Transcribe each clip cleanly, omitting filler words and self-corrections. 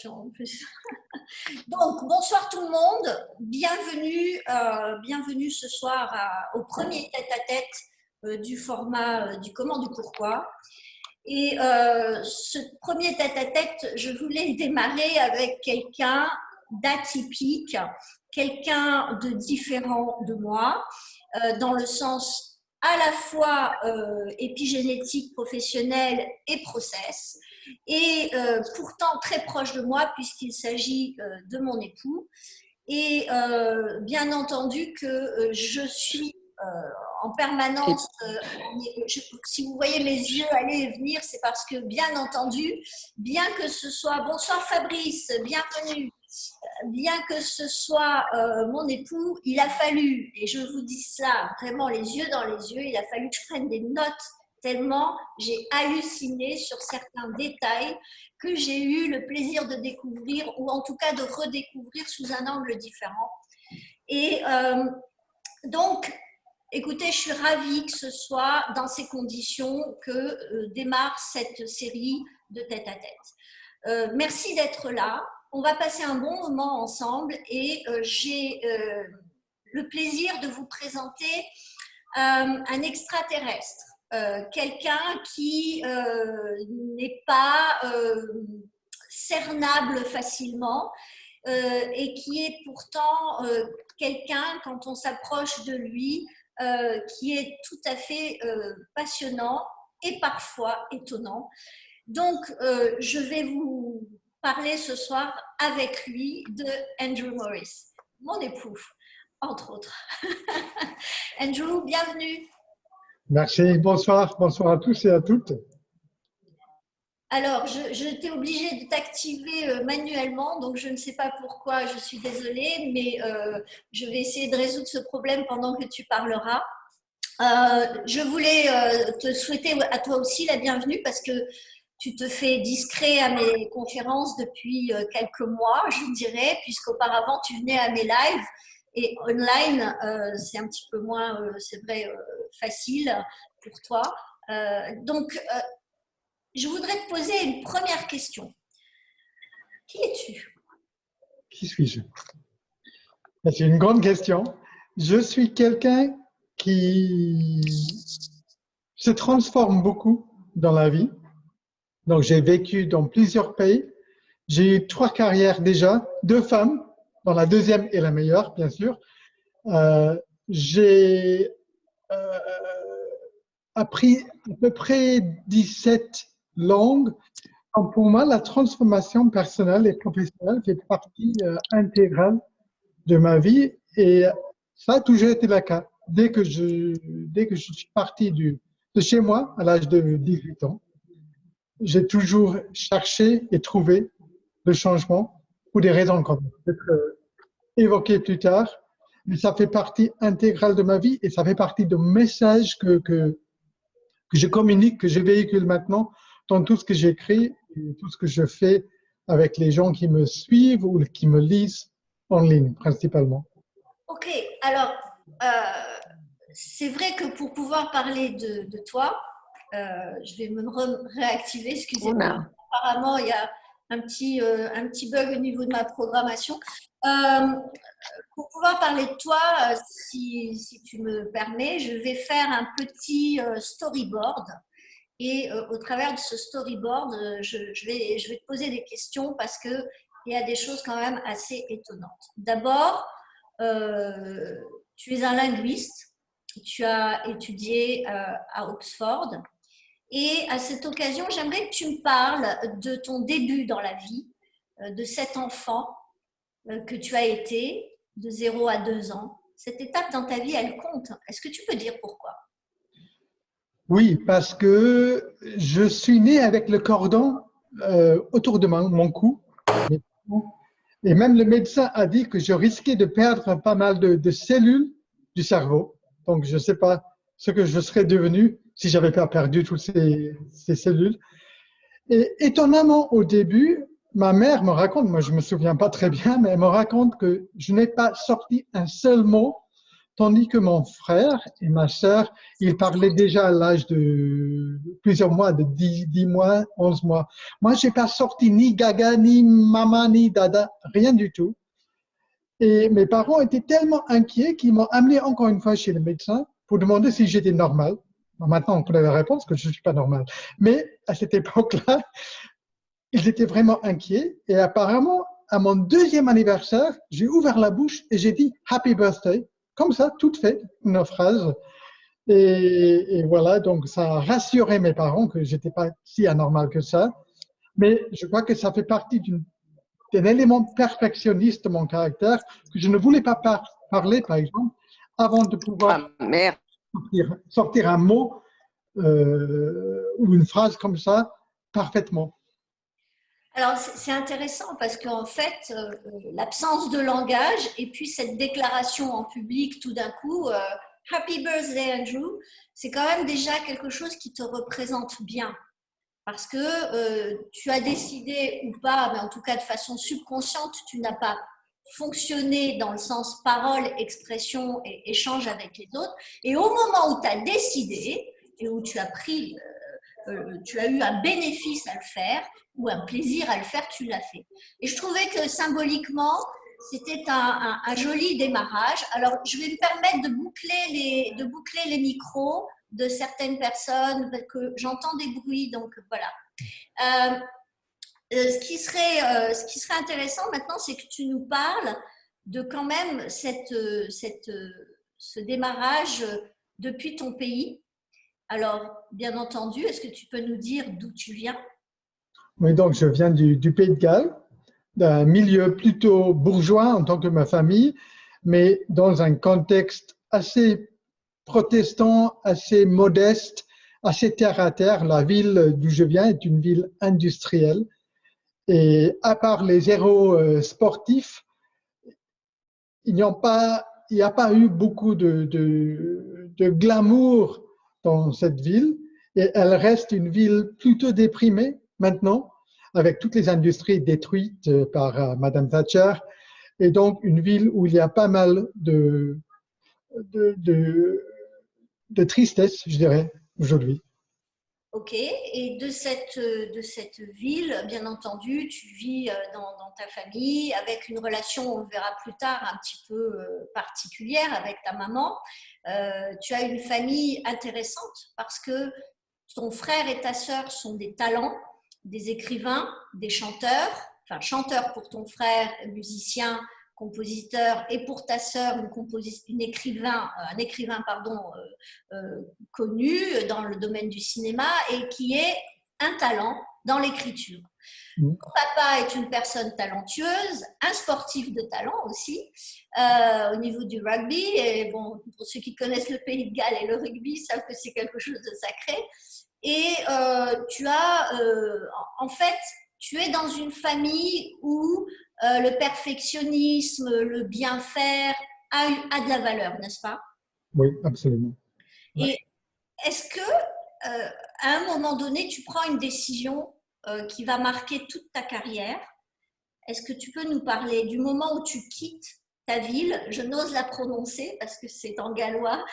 En plus. Donc, bonsoir tout le monde. Bienvenue ce soir au premier tête-à-tête du format du Comment, du Pourquoi. Et ce premier tête-à-tête, je voulais le démarrer avec quelqu'un d'atypique, quelqu'un de différent de moi, dans le sens à la fois épigénétique, professionnel et process, et pourtant très proche de moi puisqu'il s'agit de mon époux. Et bien entendu que je suis en permanence, si vous voyez mes yeux aller et venir, c'est parce que bien entendu, bien que ce soit, bonsoir Fabrice, bienvenue, bien que ce soit mon époux, il a fallu, et je vous dis ça vraiment les yeux dans les yeux, il a fallu que je prenne des notes tellement j'ai halluciné sur certains détails que j'ai eu le plaisir de découvrir ou en tout cas de redécouvrir sous un angle différent. Et donc, écoutez, je suis ravie que ce soit dans ces conditions que démarre cette série de tête-à-tête. Merci d'être là. On va passer un bon moment ensemble et j'ai le plaisir de vous présenter un extraterrestre. Quelqu'un qui n'est pas cernable facilement et qui est pourtant quelqu'un, quand on s'approche de lui, qui est tout à fait passionnant et parfois étonnant. Donc, je vais vous parler ce soir avec lui de Andrew Morris, mon époux, entre autres. Andrew, bienvenue. Merci, bonsoir à tous et à toutes. Alors, j'étais obligée de t'activer manuellement, donc je ne sais pas pourquoi, je suis désolée, mais je vais essayer de résoudre ce problème pendant que tu parleras. Je voulais te souhaiter à toi aussi la bienvenue parce que tu te fais discret à mes conférences depuis quelques mois, je dirais, puisqu'auparavant tu venais à mes lives. Et online, c'est un petit peu moins, c'est vrai, facile pour toi. Donc, je voudrais te poser une première question. Qui es-tu? Qui suis-je? C'est une grande question. Je suis quelqu'un qui se transforme beaucoup dans la vie. Donc, j'ai vécu dans plusieurs pays. J'ai eu 3 carrières déjà, 2 femmes, dont la deuxième est la meilleure, bien sûr. J'ai appris à peu près 17 langues. Donc, pour moi, la transformation personnelle et professionnelle fait partie intégrale de ma vie et ça a toujours été le cas. Dès que je suis parti de chez moi à l'âge de 18 ans, j'ai toujours cherché et trouvé le changement pour des raisons qu'on va peut-être évoquer plus tard. Mais ça fait partie intégrale de ma vie et ça fait partie de messages que je communique, que je véhicule maintenant dans tout ce que j'écris et tout ce que je fais avec les gens qui me suivent ou qui me lisent en ligne principalement. Ok, alors c'est vrai que pour pouvoir parler de toi, je vais me réactiver, excusez-moi. Apparemment, il y a un petit bug au niveau de ma programmation. Pour pouvoir parler de toi, si tu me permets, je vais faire un petit storyboard. Et au travers de ce storyboard, je vais te poser des questions parce qu'il y a des choses quand même assez étonnantes. D'abord, tu es un linguiste, tu as étudié à Oxford. Et à cette occasion, j'aimerais que tu me parles de ton début dans la vie, de cet enfant que tu as été de 0 à 2 ans. Cette étape dans ta vie, elle compte. Est-ce que tu peux dire pourquoi? Oui, parce que je suis né avec le cordon autour de mon cou. Et même le médecin a dit que je risquais de perdre pas mal de cellules du cerveau. Donc, je ne sais pas ce que je serais devenu si j'avais pas perdu toutes ces cellules. Et étonnamment, au début, ma mère me raconte, moi je me souviens pas très bien, mais elle me raconte que je n'ai pas sorti un seul mot tandis que mon frère et ma sœur, ils parlaient déjà à l'âge de plusieurs mois, de 10 mois, 11 mois. Moi, j'ai pas sorti ni gaga, ni maman, ni dada, rien du tout. Et mes parents étaient tellement inquiets qu'ils m'ont amené encore une fois chez le médecin pour demander si j'étais normal. Bon, maintenant, on connaît la réponse que je ne suis pas normal. Mais à cette époque-là, ils étaient vraiment inquiets. Et apparemment, à mon deuxième anniversaire, j'ai ouvert la bouche et j'ai dit Happy Birthday. Comme ça, toute faite, une phrase. Et voilà, donc ça a rassuré mes parents que j'étais pas si anormal que ça. Mais je crois que ça fait partie d'un élément perfectionniste de mon caractère que je ne voulais pas parler, par exemple, avant de pouvoir Ah, merde. sortir un mot ou une phrase comme ça parfaitement. Alors, c'est intéressant parce qu'en fait, l'absence de langage et puis cette déclaration en public tout d'un coup, Happy Birthday Andrew, c'est quand même déjà quelque chose qui te représente bien. Parce que tu as décidé ou pas, mais en tout cas de façon subconsciente, tu n'as pas fonctionné dans le sens parole, expression et échange avec les autres. Et au moment où tu as décidé et où tu as pris, tu as eu un bénéfice à le faire ou un plaisir à le faire, tu l'as fait. Et je trouvais que symboliquement, c'était un joli démarrage. Alors, je vais me permettre de boucler les micros de certaines personnes, parce que j'entends des bruits, donc voilà. Ce qui serait intéressant maintenant, c'est que tu nous parles de quand même ce démarrage depuis ton pays. Alors, bien entendu, est-ce que tu peux nous dire d'où tu viens? Oui, donc je viens du Pays de Galles, d'un milieu plutôt bourgeois en tant que ma famille, mais dans un contexte assez protestant, assez modeste, assez terre à terre. La ville d'où je viens est une ville industrielle. Et à part les héros sportifs, il n'y a pas eu beaucoup de glamour dans cette ville. Et elle reste une ville plutôt déprimée maintenant, avec toutes les industries détruites par Madame Thatcher. Et donc une ville où il y a pas mal de, de, de tristesse, je dirais, aujourd'hui. Ok, et de cette ville, bien entendu, tu vis dans ta famille avec une relation, on le verra plus tard, un petit peu particulière avec ta maman. Tu as une famille intéressante parce que ton frère et ta sœur sont des talents, des écrivains, des chanteurs, enfin chanteurs pour ton frère, musicien, compositeur, et pour ta sœur, un écrivain pardon, connu dans le domaine du cinéma et qui est un talent dans l'écriture. Ton papa est une personne talentueuse, un sportif de talent aussi, au niveau du rugby. Et bon, pour ceux qui connaissent le Pays de Galles et le rugby, savent que c'est quelque chose de sacré. Et en fait, tu es dans une famille où le perfectionnisme, le bien faire a de la valeur, n'est-ce pas? Oui, absolument. Et est-ce que, à un moment donné, tu prends une décision qui va marquer toute ta carrière? Est-ce que tu peux nous parler du moment où tu quittes ta ville? Je n'ose la prononcer parce que c'est en gallois,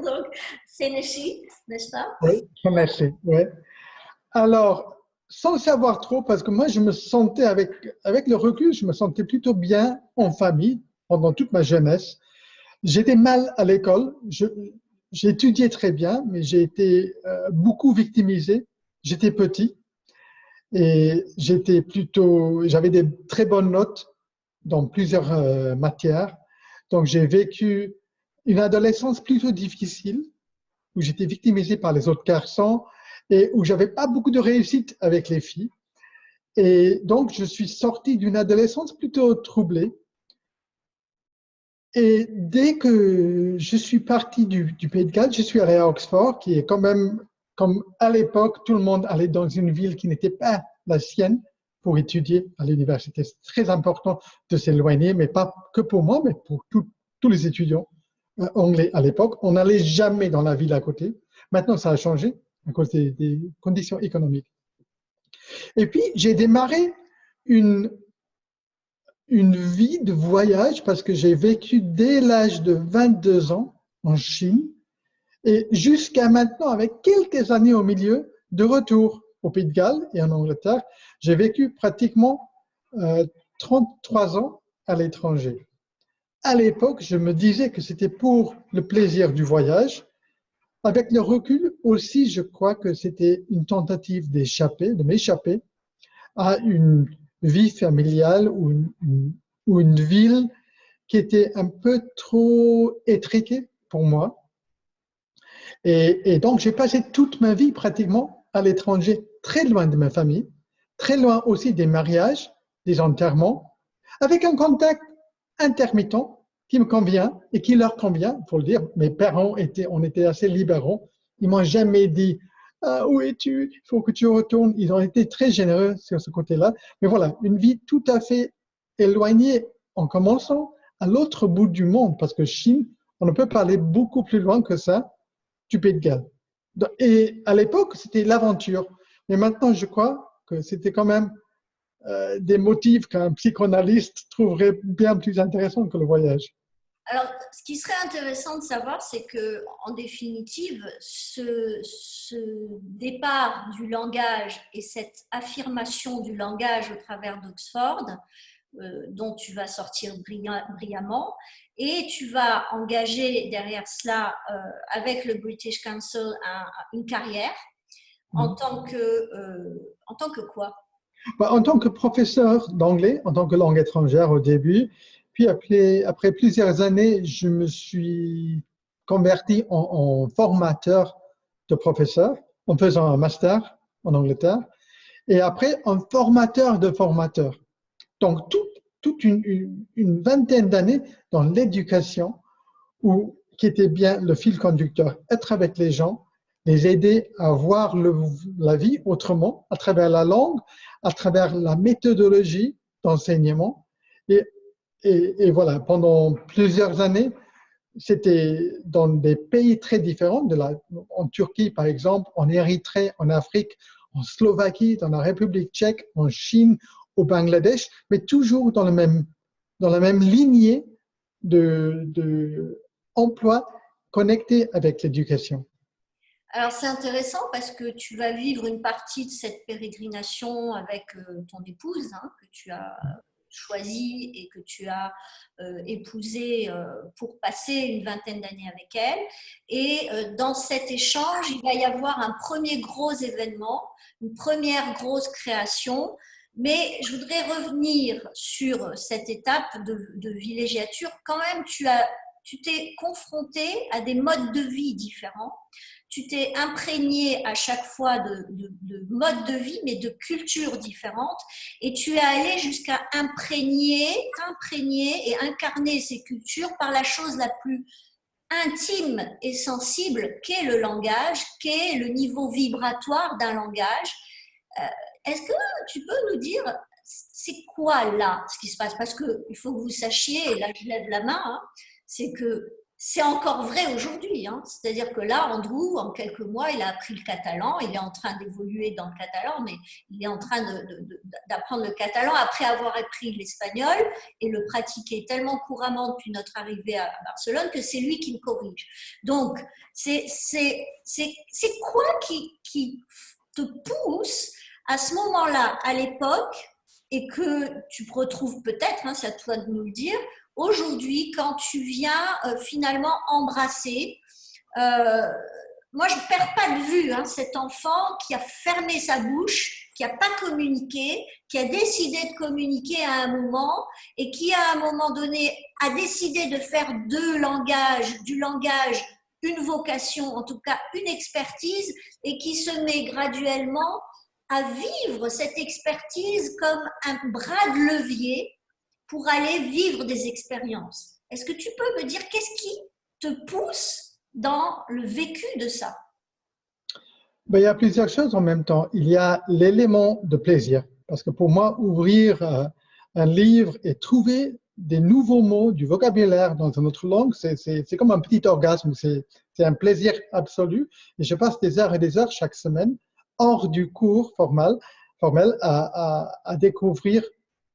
donc Tennessee, n'est-ce pas? Oui, merci. Oui. Alors, sans le savoir trop, parce que moi, je me sentais, avec le recul, je me sentais plutôt bien en famille pendant toute ma jeunesse. J'étais mal à l'école. J'ai étudié très bien, mais j'ai été beaucoup victimisé. J'étais petit et j'avais des très bonnes notes dans plusieurs matières. Donc, j'ai vécu une adolescence plutôt difficile où j'étais victimisé par les autres garçons et où j'avais pas beaucoup de réussite avec les filles. Et donc, je suis sorti d'une adolescence plutôt troublée. Et dès que je suis parti du Pays de Galles, je suis allé à Oxford, qui est quand même, comme à l'époque, tout le monde allait dans une ville qui n'était pas la sienne pour étudier à l'université. C'est très important de s'éloigner, mais pas que pour moi, mais pour tous les étudiants anglais à l'époque. On n'allait jamais dans la ville à côté. Maintenant, ça a changé à cause des conditions économiques. Et puis, j'ai démarré une une vie de voyage parce que j'ai vécu dès l'âge de 22 ans en Chine et jusqu'à maintenant, avec quelques années au milieu, de retour au Pays de Galles et en Angleterre, j'ai vécu pratiquement 33 ans à l'étranger. À l'époque, je me disais que c'était pour le plaisir du voyage. Avec le recul aussi, je crois que c'était une tentative d'échapper, de m'échapper à une vie familiale ou une ville qui était un peu trop étriquée pour moi. Et donc, j'ai passé toute ma vie pratiquement à l'étranger, très loin de ma famille, très loin aussi des mariages, des enterrements, avec un contact intermittent qui me convient et qui leur convient, pour le dire. Mes parents on était assez libéraux. Ils m'ont jamais dit ah, où es-tu? Il faut que tu retournes. Ils ont été très généreux sur ce côté-là. Mais voilà, une vie tout à fait éloignée en commençant à l'autre bout du monde, parce que Chine, on ne peut pas aller beaucoup plus loin que ça du Pays de Galles. Et à l'époque, c'était l'aventure. Mais maintenant, je crois que c'était quand même des motifs qu'un psychanalyste trouverait bien plus intéressants que le voyage. Alors, ce qui serait intéressant de savoir, c'est que, en définitive, ce départ du langage et cette affirmation du langage au travers d'Oxford, dont tu vas sortir brillamment, et tu vas engager derrière cela, avec le British Council, une carrière en tant que quoi? En tant que professeur d'anglais, en tant que langue étrangère au début, puis après plusieurs années, je me suis converti en formateur de professeurs en faisant un master en Angleterre et après en formateur de formateurs. Donc, toute une vingtaine d'années dans l'éducation qui était bien le fil conducteur, être avec les gens, les aider à voir la vie autrement, à travers la langue, à travers la méthodologie d'enseignement. Et, et voilà, pendant plusieurs années, c'était dans des pays très différents, en Turquie par exemple, en Érythrée, en Afrique, en Slovaquie, dans la République tchèque, en Chine, au Bangladesh, mais toujours dans la même lignée d'emploi connecté avec l'éducation. Alors, c'est intéressant parce que tu vas vivre une partie de cette pérégrination avec ton épouse, hein, que tu as choisie et que tu as épousée pour passer une vingtaine d'années avec elle. Et dans cet échange, il va y avoir un premier gros événement, une première grosse création. Mais je voudrais revenir sur cette étape de villégiature. Quand même, tu t'es confronté à des modes de vie différents. Tu t'es imprégné à chaque fois de modes de vie, mais de cultures différentes, et tu es allé jusqu'à imprégner et incarner ces cultures par la chose la plus intime et sensible qu'est le langage, qu'est le niveau vibratoire d'un langage. Est-ce que tu peux nous dire, c'est quoi là ce qui se passe? Parce qu'il faut que vous sachiez, et là je lève la main, hein, c'est que c'est encore vrai aujourd'hui. Hein. C'est-à-dire que là, Andrew, en quelques mois, il a appris le catalan, il est en train d'évoluer dans le catalan, mais il est en train d'apprendre le catalan après avoir appris l'espagnol et le pratiquer tellement couramment depuis notre arrivée à Barcelone que c'est lui qui me corrige. Donc, c'est quoi qui te pousse à ce moment-là, à l'époque, et que tu retrouves peut-être, hein, c'est à toi de nous le dire, aujourd'hui, quand tu viens finalement embrasser, moi je ne perds pas de vue hein, cet enfant qui a fermé sa bouche, qui n'a pas communiqué, qui a décidé de communiquer à un moment et qui à un moment donné a décidé de faire du langage, une vocation, en tout cas une expertise, et qui se met graduellement à vivre cette expertise comme un bras de levier pour aller vivre des expériences. Est-ce que tu peux me dire qu'est-ce qui te pousse dans le vécu de ça? Il y a plusieurs choses en même temps. Il y a l'élément de plaisir, parce que pour moi, ouvrir un livre et trouver des nouveaux mots, du vocabulaire dans une autre langue, c'est comme un petit orgasme, c'est un plaisir absolu. Et je passe des heures et des heures chaque semaine, hors du cours formel à découvrir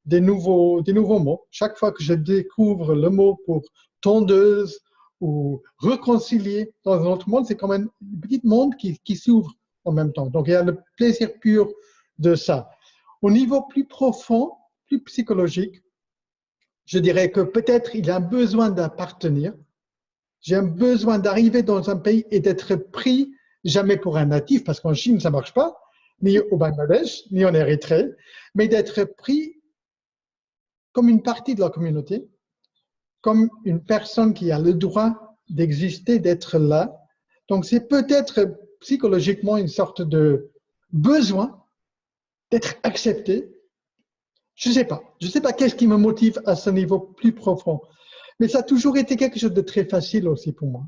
des nouveaux mots. Chaque fois que je découvre le mot pour tondeuse ou réconcilier dans un autre monde, c'est comme un petit monde qui s'ouvre en même temps. Donc, il y a le plaisir pur de ça. Au niveau plus profond, plus psychologique, je dirais que peut-être il y a un besoin d'appartenir. J'ai un besoin d'arriver dans un pays et d'être pris, jamais pour un natif, parce qu'en Chine, ça ne marche pas, ni au Bangladesh, ni en Érythrée, mais d'être pris comme une partie de la communauté, comme une personne qui a le droit d'exister, d'être là. Donc, c'est peut-être psychologiquement une sorte de besoin d'être accepté. Je ne sais pas. Je ne sais pas qu'est-ce qui me motive à ce niveau plus profond. Mais ça a toujours été quelque chose de très facile aussi pour moi.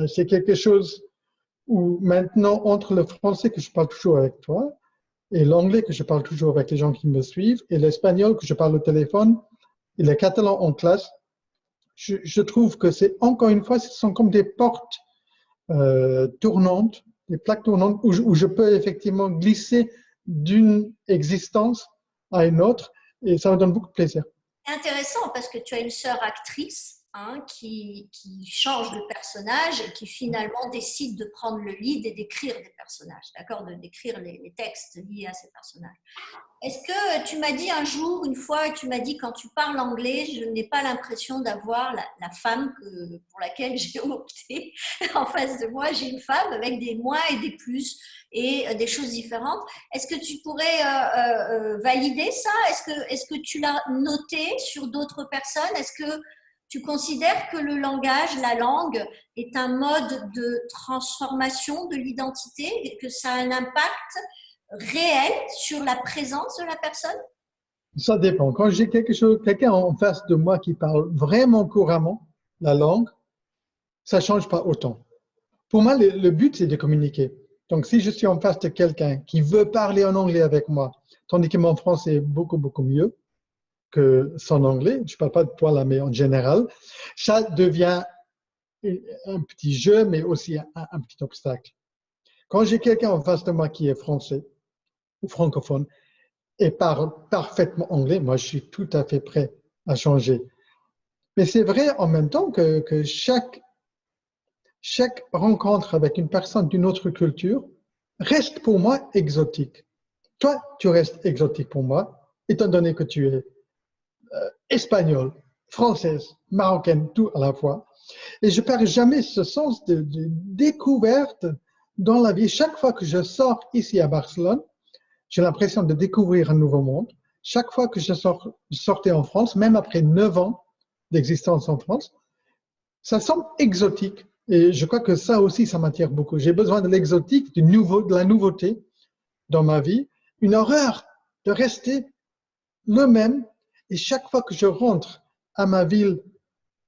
C'est quelque chose où maintenant, entre le français que je parle toujours avec toi, et l'anglais que je parle toujours avec les gens qui me suivent, et l'espagnol que je parle au téléphone, et le catalan en classe, je trouve que c'est, encore une fois, ce sont comme des portes tournantes, des plaques tournantes où je peux effectivement glisser d'une existence à une autre, et ça me donne beaucoup de plaisir. Intéressant parce que tu as une sœur actrice qui change de personnage et qui finalement décide de prendre le lead et d'écrire des personnages, d'accord, d'écrire les textes liés à ces personnages. Est-ce que tu m'as dit un jour, une fois, tu m'as dit quand tu parles anglais, je n'ai pas l'impression d'avoir la femme pour laquelle j'ai opté. En face de moi, j'ai une femme avec des moins et des plus et des choses différentes. Est-ce que tu pourrais valider ça? Est-ce que tu l'as noté sur d'autres personnes? Est-ce que tu considères que le langage, la langue, est un mode de transformation de l'identité et que ça a un impact réel sur la présence de la personne? Ça dépend. Quand j'ai quelqu'un en face de moi qui parle vraiment couramment la langue, ça ne change pas autant. Pour moi, le but, c'est de communiquer. Donc, si je suis en face de quelqu'un qui veut parler en anglais avec moi, tandis que mon français est beaucoup, beaucoup mieux que son anglais, je ne parle pas de toi là, mais en général, ça devient un petit jeu, mais aussi un petit obstacle. Quand j'ai quelqu'un en face de moi qui est français ou francophone et parle parfaitement anglais, moi, je suis tout à fait prêt à changer. Mais c'est vrai en même temps que chaque rencontre avec une personne d'une autre culture reste pour moi exotique. Toi, tu restes exotique pour moi, étant donné que tu es espagnole, française, marocaine, tout à la fois. Et je ne perds jamais ce sens de découverte dans la vie. Chaque fois que je sors ici à Barcelone, j'ai l'impression de découvrir un nouveau monde. Chaque fois que je sortais en France, même après 9 ans d'existence en France, ça semble exotique. Et je crois que ça aussi, ça m'attire beaucoup. J'ai besoin de l'exotique, de la nouveauté dans ma vie. Une horreur de rester le même. Et chaque fois que je rentre à ma ville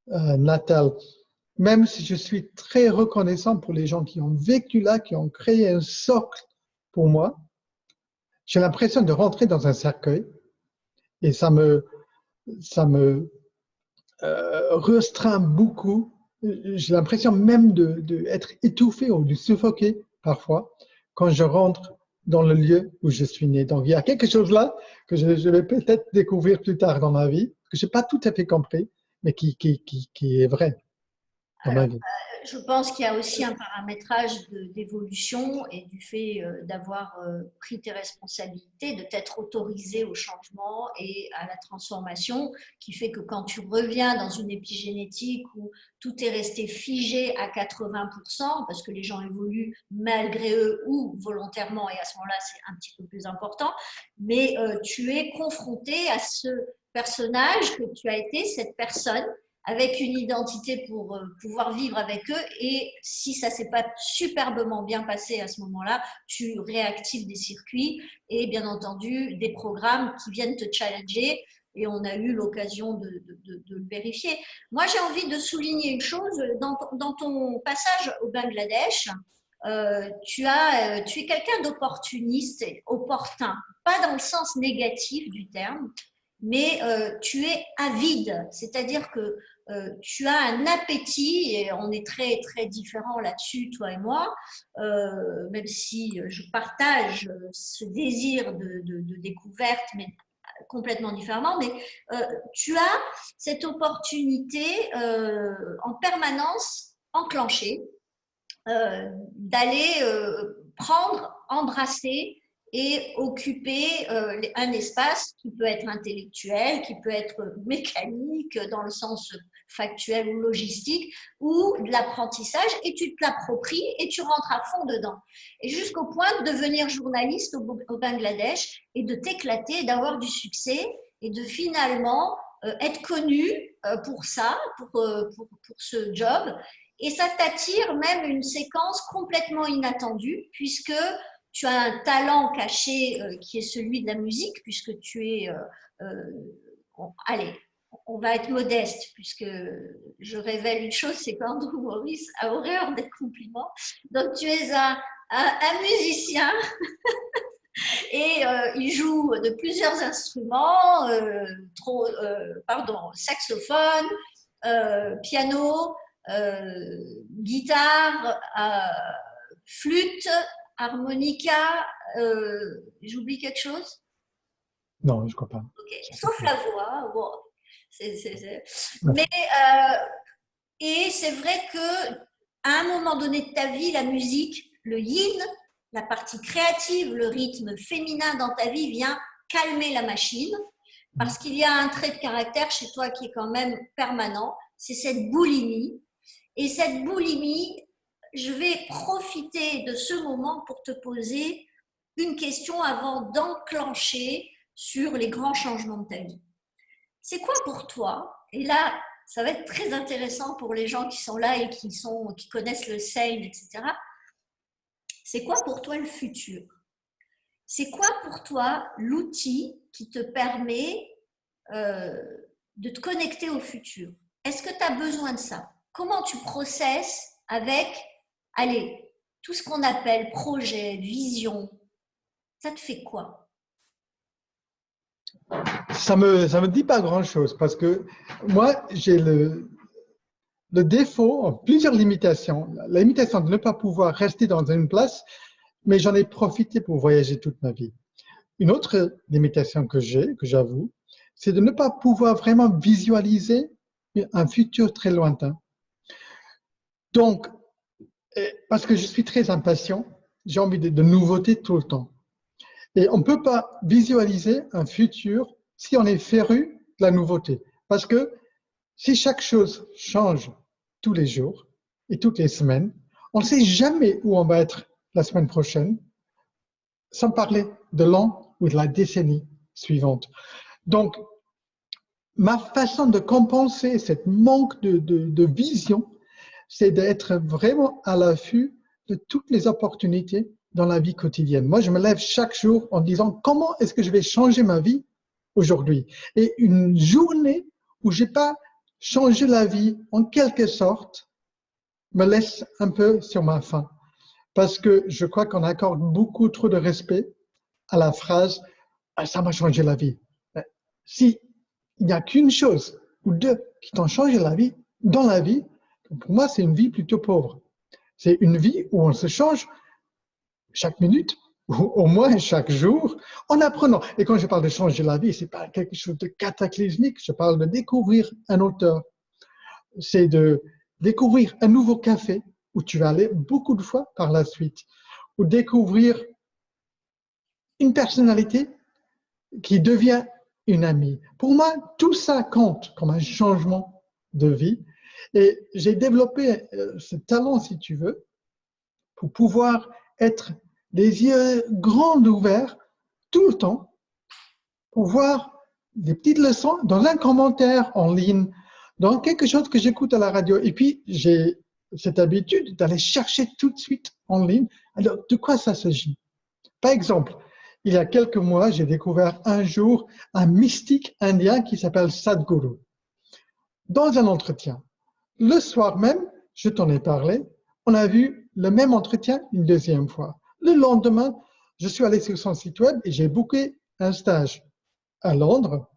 natale, même si je suis très reconnaissant pour les gens qui ont vécu là, qui ont créé un socle pour moi, j'ai l'impression de rentrer dans un cercueil et ça me restreint beaucoup. J'ai l'impression même d'être étouffé ou de suffoquer parfois quand je rentre dans le lieu où je suis né. Donc il y a quelque chose là que je vais peut-être découvrir plus tard dans ma vie, que je n'ai pas tout à fait compris, mais qui est vrai dans Alors, ma vie. je pense qu'il y a aussi un paramétrage d'évolution et du fait d'avoir pris tes responsabilités, de t'être autorisé au changement et à la transformation, qui fait que quand tu reviens dans une épigénétique où tout est resté figé à 80%, parce que les gens évoluent malgré eux ou volontairement, et à ce moment-là, c'est un petit peu plus important, mais tu es confronté à ce personnage que tu as été, cette personne avec une identité pour pouvoir vivre avec eux. Et si ça ne s'est pas superbement bien passé à ce moment-là, tu réactives des circuits et bien entendu des programmes qui viennent te challenger. Et on a eu l'occasion de le vérifier. Moi, j'ai envie de souligner une chose. Dans ton passage au Bangladesh, tu es quelqu'un d'opportuniste, opportun, pas dans le sens négatif du terme, mais tu es avide, c'est-à-dire que tu as un appétit, et on est très très différents là-dessus, toi et moi, même si je partage ce désir de découverte, mais complètement différemment, mais tu as cette opportunité en permanence enclenchée d'aller prendre, embrasser et occuper un espace qui peut être intellectuel, qui peut être mécanique dans le sens factuel ou logistique, ou de l'apprentissage, et tu te l'appropries et tu rentres à fond dedans. Et jusqu'au point de devenir journaliste au Bangladesh et de t'éclater, d'avoir du succès et de finalement être connu pour ça, pour ce job. Et ça t'attire même une séquence complètement inattendue, puisque tu as un talent caché qui est celui de la musique, puisque tu es... allez, on va être modeste, puisque je révèle une chose, c'est qu'Andrew Morris a horreur des compliments. Donc tu es un musicien et il joue de plusieurs instruments, saxophone, piano, guitare, flûte, harmonica, j'oublie quelque chose? Non, je ne crois pas. Okay. Sauf la voix. Bon, Ouais. Mais, et c'est vrai qu'à un moment donné de ta vie, la musique, le yin, la partie créative, le rythme féminin dans ta vie vient calmer la machine, parce qu'il y a un trait de caractère chez toi qui est quand même permanent, c'est cette boulimie. Et cette boulimie, je vais profiter de ce moment pour te poser une question avant d'enclencher sur les grands changements de ta vie. C'est quoi pour toi? Et là, ça va être très intéressant pour les gens qui sont là et qui connaissent le SAIL, etc. C'est quoi pour toi le futur? C'est quoi pour toi l'outil qui te permet de te connecter au futur? Est-ce que tu as besoin de ça? Comment tu processes avec, allez, tout ce qu'on appelle projet, vision? Ça te fait quoi? Ça me dit pas grand-chose parce que moi, j'ai le défaut, plusieurs limitations. La limitation de ne pas pouvoir rester dans une place, mais j'en ai profité pour voyager toute ma vie. Une autre limitation que j'avoue, c'est de ne pas pouvoir vraiment visualiser un futur très lointain. Donc, parce que je suis très impatient, j'ai envie de nouveautés tout le temps. Et on ne peut pas visualiser un futur si on est féru de la nouveauté. Parce que si chaque chose change tous les jours et toutes les semaines, on ne sait jamais où on va être la semaine prochaine, sans parler de l'an ou de la décennie suivante. Donc, ma façon de compenser cette manque de vision, c'est d'être vraiment à l'affût de toutes les opportunités dans la vie quotidienne. Moi, je me lève chaque jour en disant comment est-ce que je vais changer ma vie aujourd'hui. Et une journée où j'ai pas changé la vie en quelque sorte me laisse un peu sur ma faim. Parce que je crois qu'on accorde beaucoup trop de respect à la phrase « ça m'a changé la vie ». Si il n'y a qu'une chose ou deux qui t'ont changé la vie dans la vie, pour moi, c'est une vie plutôt pauvre. C'est une vie où on se change chaque minute, ou au moins chaque jour, en apprenant. Et quand je parle de changer la vie, ce n'est pas quelque chose de cataclysmique, je parle de découvrir un auteur. C'est de découvrir un nouveau café où tu vas aller beaucoup de fois par la suite, ou découvrir une personnalité qui devient une amie. Pour moi, tout ça compte comme un changement de vie. Et j'ai développé ce talent, si tu veux, pour pouvoir être les yeux grands ouverts tout le temps, pour voir des petites leçons dans un commentaire en ligne, dans quelque chose que j'écoute à la radio. Et puis, j'ai cette habitude d'aller chercher tout de suite en ligne. Alors, de quoi ça s'agit? Par exemple, il y a quelques mois, j'ai découvert un jour un mystique indien qui s'appelle Sadhguru. Dans un entretien, le soir même, je t'en ai parlé, on a vu le même entretien une deuxième fois. Le lendemain, je suis allé sur son site web et j'ai booké un stage à Londres.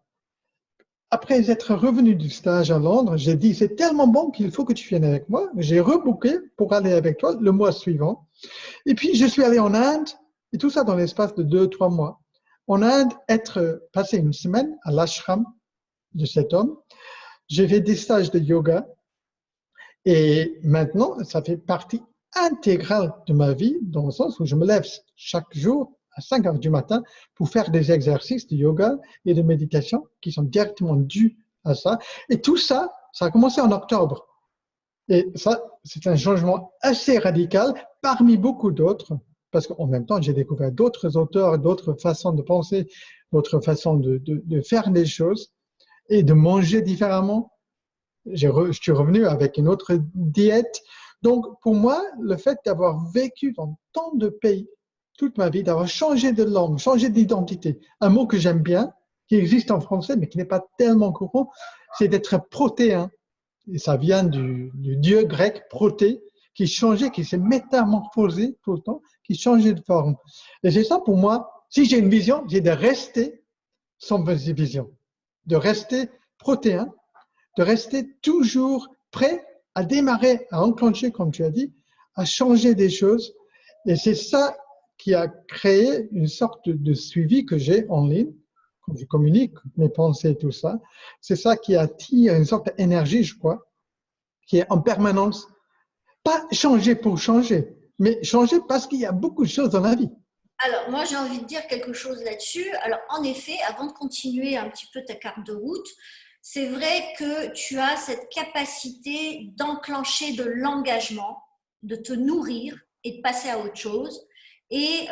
Après être revenu du stage à Londres, j'ai dit c'est tellement bon qu'il faut que tu viennes avec moi. J'ai rebooké pour aller avec toi le mois suivant. Et puis je suis allé en Inde et tout ça dans l'espace de 2-3 mois. En Inde, passé une semaine à l'ashram de cet homme, j'ai fait des stages de yoga et maintenant, ça fait partie intégrale de ma vie dans le sens où je me lève chaque jour à 5 heures du matin pour faire des exercices de yoga et de méditation qui sont directement dus à ça. Et tout ça, ça a commencé en octobre. Et ça, c'est un changement assez radical parmi beaucoup d'autres, parce qu'en même temps, j'ai découvert d'autres auteurs, d'autres façons de penser, d'autres façons de faire des choses et de manger différemment. Je suis revenu avec une autre diète. Donc, pour moi, le fait d'avoir vécu dans tant de pays toute ma vie, d'avoir changé de langue, changé d'identité, un mot que j'aime bien, qui existe en français, mais qui n'est pas tellement courant, c'est d'être protéin. Et ça vient du dieu grec proté, qui changeait, qui s'est métamorphosé tout le temps, qui changeait de forme. Et c'est ça pour moi, si j'ai une vision, j'ai de rester sans vision, de rester protéin, de rester toujours prêt à démarrer, à enclencher, comme tu as dit, à changer des choses. Et c'est ça qui a créé une sorte de suivi que j'ai en ligne, quand je communique mes pensées et tout ça. C'est ça qui attire une sorte d'énergie, je crois, qui est en permanence. Pas changer pour changer, mais changer parce qu'il y a beaucoup de choses dans la vie. Alors, moi, j'ai envie de dire quelque chose là-dessus. Alors, en effet, avant de continuer un petit peu ta carte de route, c'est vrai que tu as cette capacité d'enclencher de l'engagement, de te nourrir et de passer à autre chose. Et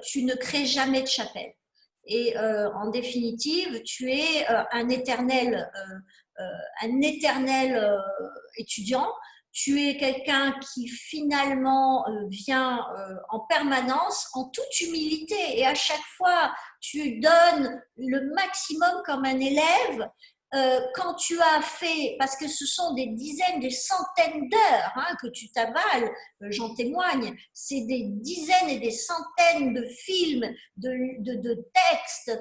tu ne crées jamais de chapelle. Et en définitive, tu es un éternel étudiant. Tu es quelqu'un qui finalement vient en permanence en toute humilité et à chaque fois tu donnes le maximum comme un élève. Quand tu as fait, parce que ce sont des dizaines, des centaines d'heures que tu t'avales, j'en témoigne, c'est des dizaines et des centaines de films, de textes,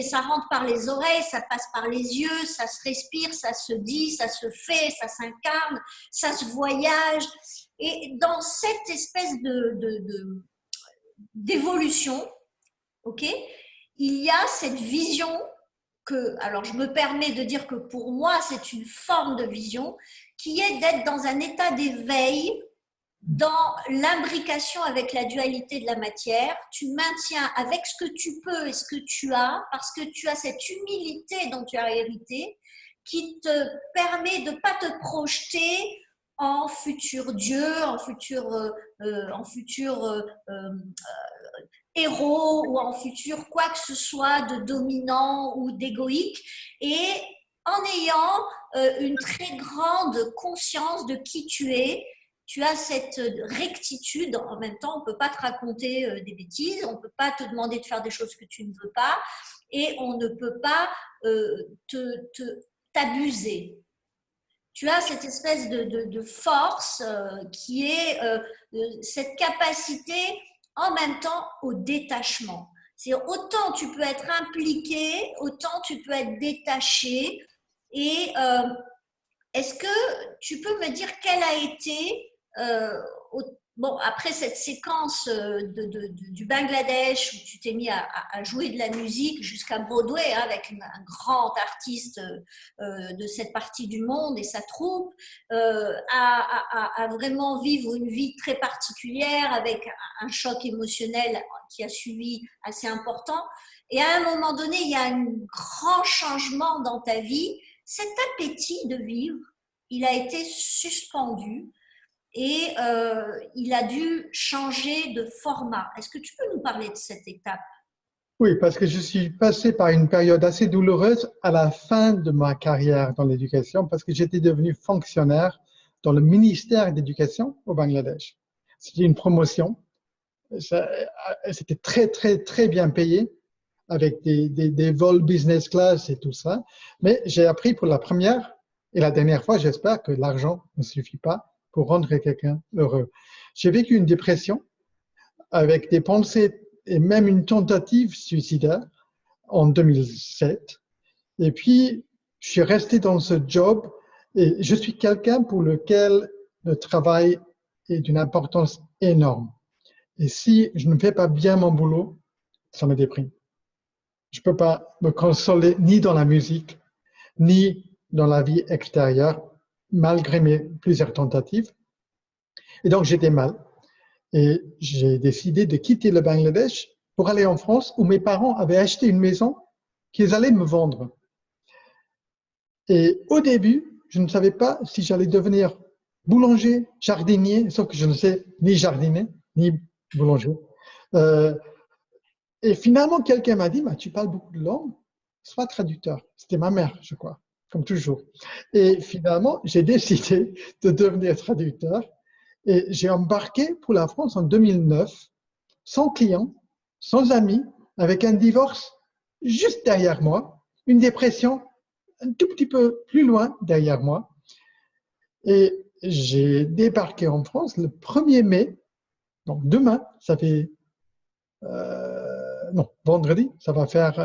ça rentre par les oreilles, ça passe par les yeux, ça se respire, ça se dit, ça se fait, ça s'incarne, ça se voyage. Et dans cette espèce d'évolution, ok, il y a cette vision alors je me permets de dire que pour moi, c'est une forme de vision qui est d'être dans un état d'éveil, dans l'imbrication avec la dualité de la matière. Tu maintiens avec ce que tu peux et ce que tu as, parce que tu as cette humilité dont tu as hérité, qui te permet de ne pas te projeter en futur Dieu, en futur héros ou en futur quoi que ce soit de dominant ou d'égoïque, et en ayant une très grande conscience de qui tu as cette rectitude. En même temps, on ne peut pas te raconter des bêtises, on ne peut pas te demander de faire des choses que tu ne veux pas, et on ne peut pas t'abuser. Tu as cette espèce de force qui est cette capacité en même temps au détachement. C'est autant tu peux être impliqué, autant tu peux être détaché. Et est-ce que tu peux me dire quelle a été, bon, après cette séquence du Bangladesh où tu t'es mis à jouer de la musique jusqu'à Broadway avec un grand artiste de cette partie du monde et sa troupe, à vraiment vivre une vie très particulière avec un choc émotionnel qui a suivi assez important. Et à un moment donné, il y a un grand changement dans ta vie. Cet appétit de vivre, il a été suspendu et il a dû changer de format. Est-ce que tu peux nous parler de cette étape? Oui, parce que je suis passé par une période assez douloureuse à la fin de ma carrière dans l'éducation, parce que j'étais devenu fonctionnaire dans le ministère d'éducation au Bangladesh. C'était une promotion. C'était très, très, très bien payé, avec des vols business class et tout ça. Mais j'ai appris pour la première et la dernière fois, j'espère que l'argent ne suffit pas pour rendre quelqu'un heureux. J'ai vécu une dépression avec des pensées et même une tentative suicidaire en 2007. Et puis, je suis resté dans ce job et je suis quelqu'un pour lequel le travail est d'une importance énorme. Et si je ne fais pas bien mon boulot, ça me déprime. je ne peux pas me consoler ni dans la musique, ni dans la vie extérieure, malgré mes plusieurs tentatives. Et donc, j'étais mal. Et j'ai décidé de quitter le Bangladesh pour aller en France, où mes parents avaient acheté une maison qu'ils allaient me vendre. Et au début, je ne savais pas si j'allais devenir boulanger, jardinier, sauf que je ne sais ni jardiner, ni boulanger. Et finalement, quelqu'un m'a dit, tu parles beaucoup de langues, sois traducteur. C'était ma mère, je crois, comme toujours. Et finalement, j'ai décidé de devenir traducteur et j'ai embarqué pour la France en 2009, sans clients, sans amis, avec un divorce juste derrière moi, une dépression un tout petit peu plus loin derrière moi. Et j'ai débarqué en France le 1er mai, donc demain, ça fait non, vendredi, ça va faire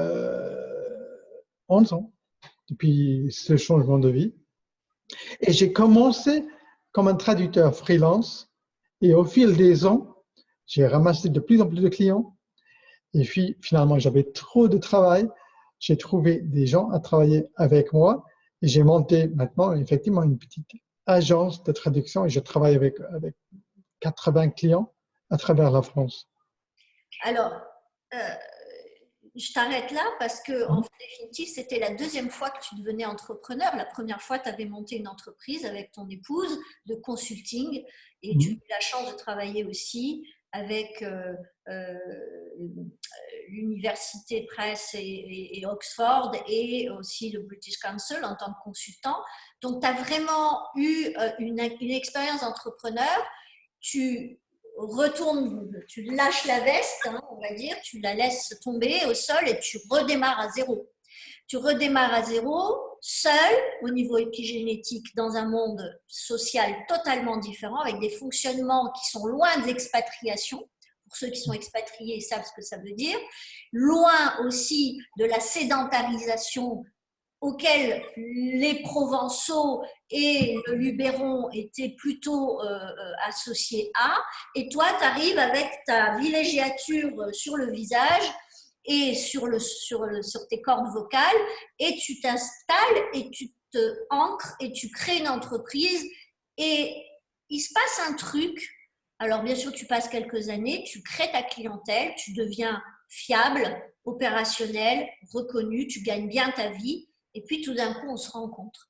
11 ans depuis ce changement de vie. Et j'ai commencé comme un traducteur freelance et au fil des ans, j'ai ramassé de plus en plus de clients et puis finalement, j'avais trop de travail. J'ai trouvé des gens à travailler avec moi et j'ai monté maintenant effectivement une petite agence de traduction et je travaille avec 80 clients à travers la France. Alors, euh, je t'arrête là parce que, en définitive, c'était la deuxième fois que tu devenais entrepreneur. La première fois, tu avais monté une entreprise avec ton épouse de consulting et tu as eu la chance de travailler aussi avec l'université Press et Oxford et aussi le British Council en tant que consultant. Donc, tu as vraiment eu une expérience d'entrepreneur. Tu retournes, tu lâches la veste, hein, on va dire, tu la laisses tomber au sol et tu redémarres à zéro. Tu redémarres à zéro, seul, au niveau épigénétique, dans un monde social totalement différent, avec des fonctionnements qui sont loin de l'expatriation. Pour ceux qui sont expatriés, ils savent ce que ça veut dire. Loin aussi de la sédentarisation auquel les Provençaux et le Luberon étaient plutôt associés à, et toi, tu arrives avec ta villégiature sur le visage et sur tes cordes vocales, et tu t'installes et tu te ancres et tu crées une entreprise, et il se passe un truc. Alors bien sûr, tu passes quelques années, tu crées ta clientèle, tu deviens fiable, opérationnel, reconnu, tu gagnes bien ta vie. Et puis tout d'un coup, on se rencontre.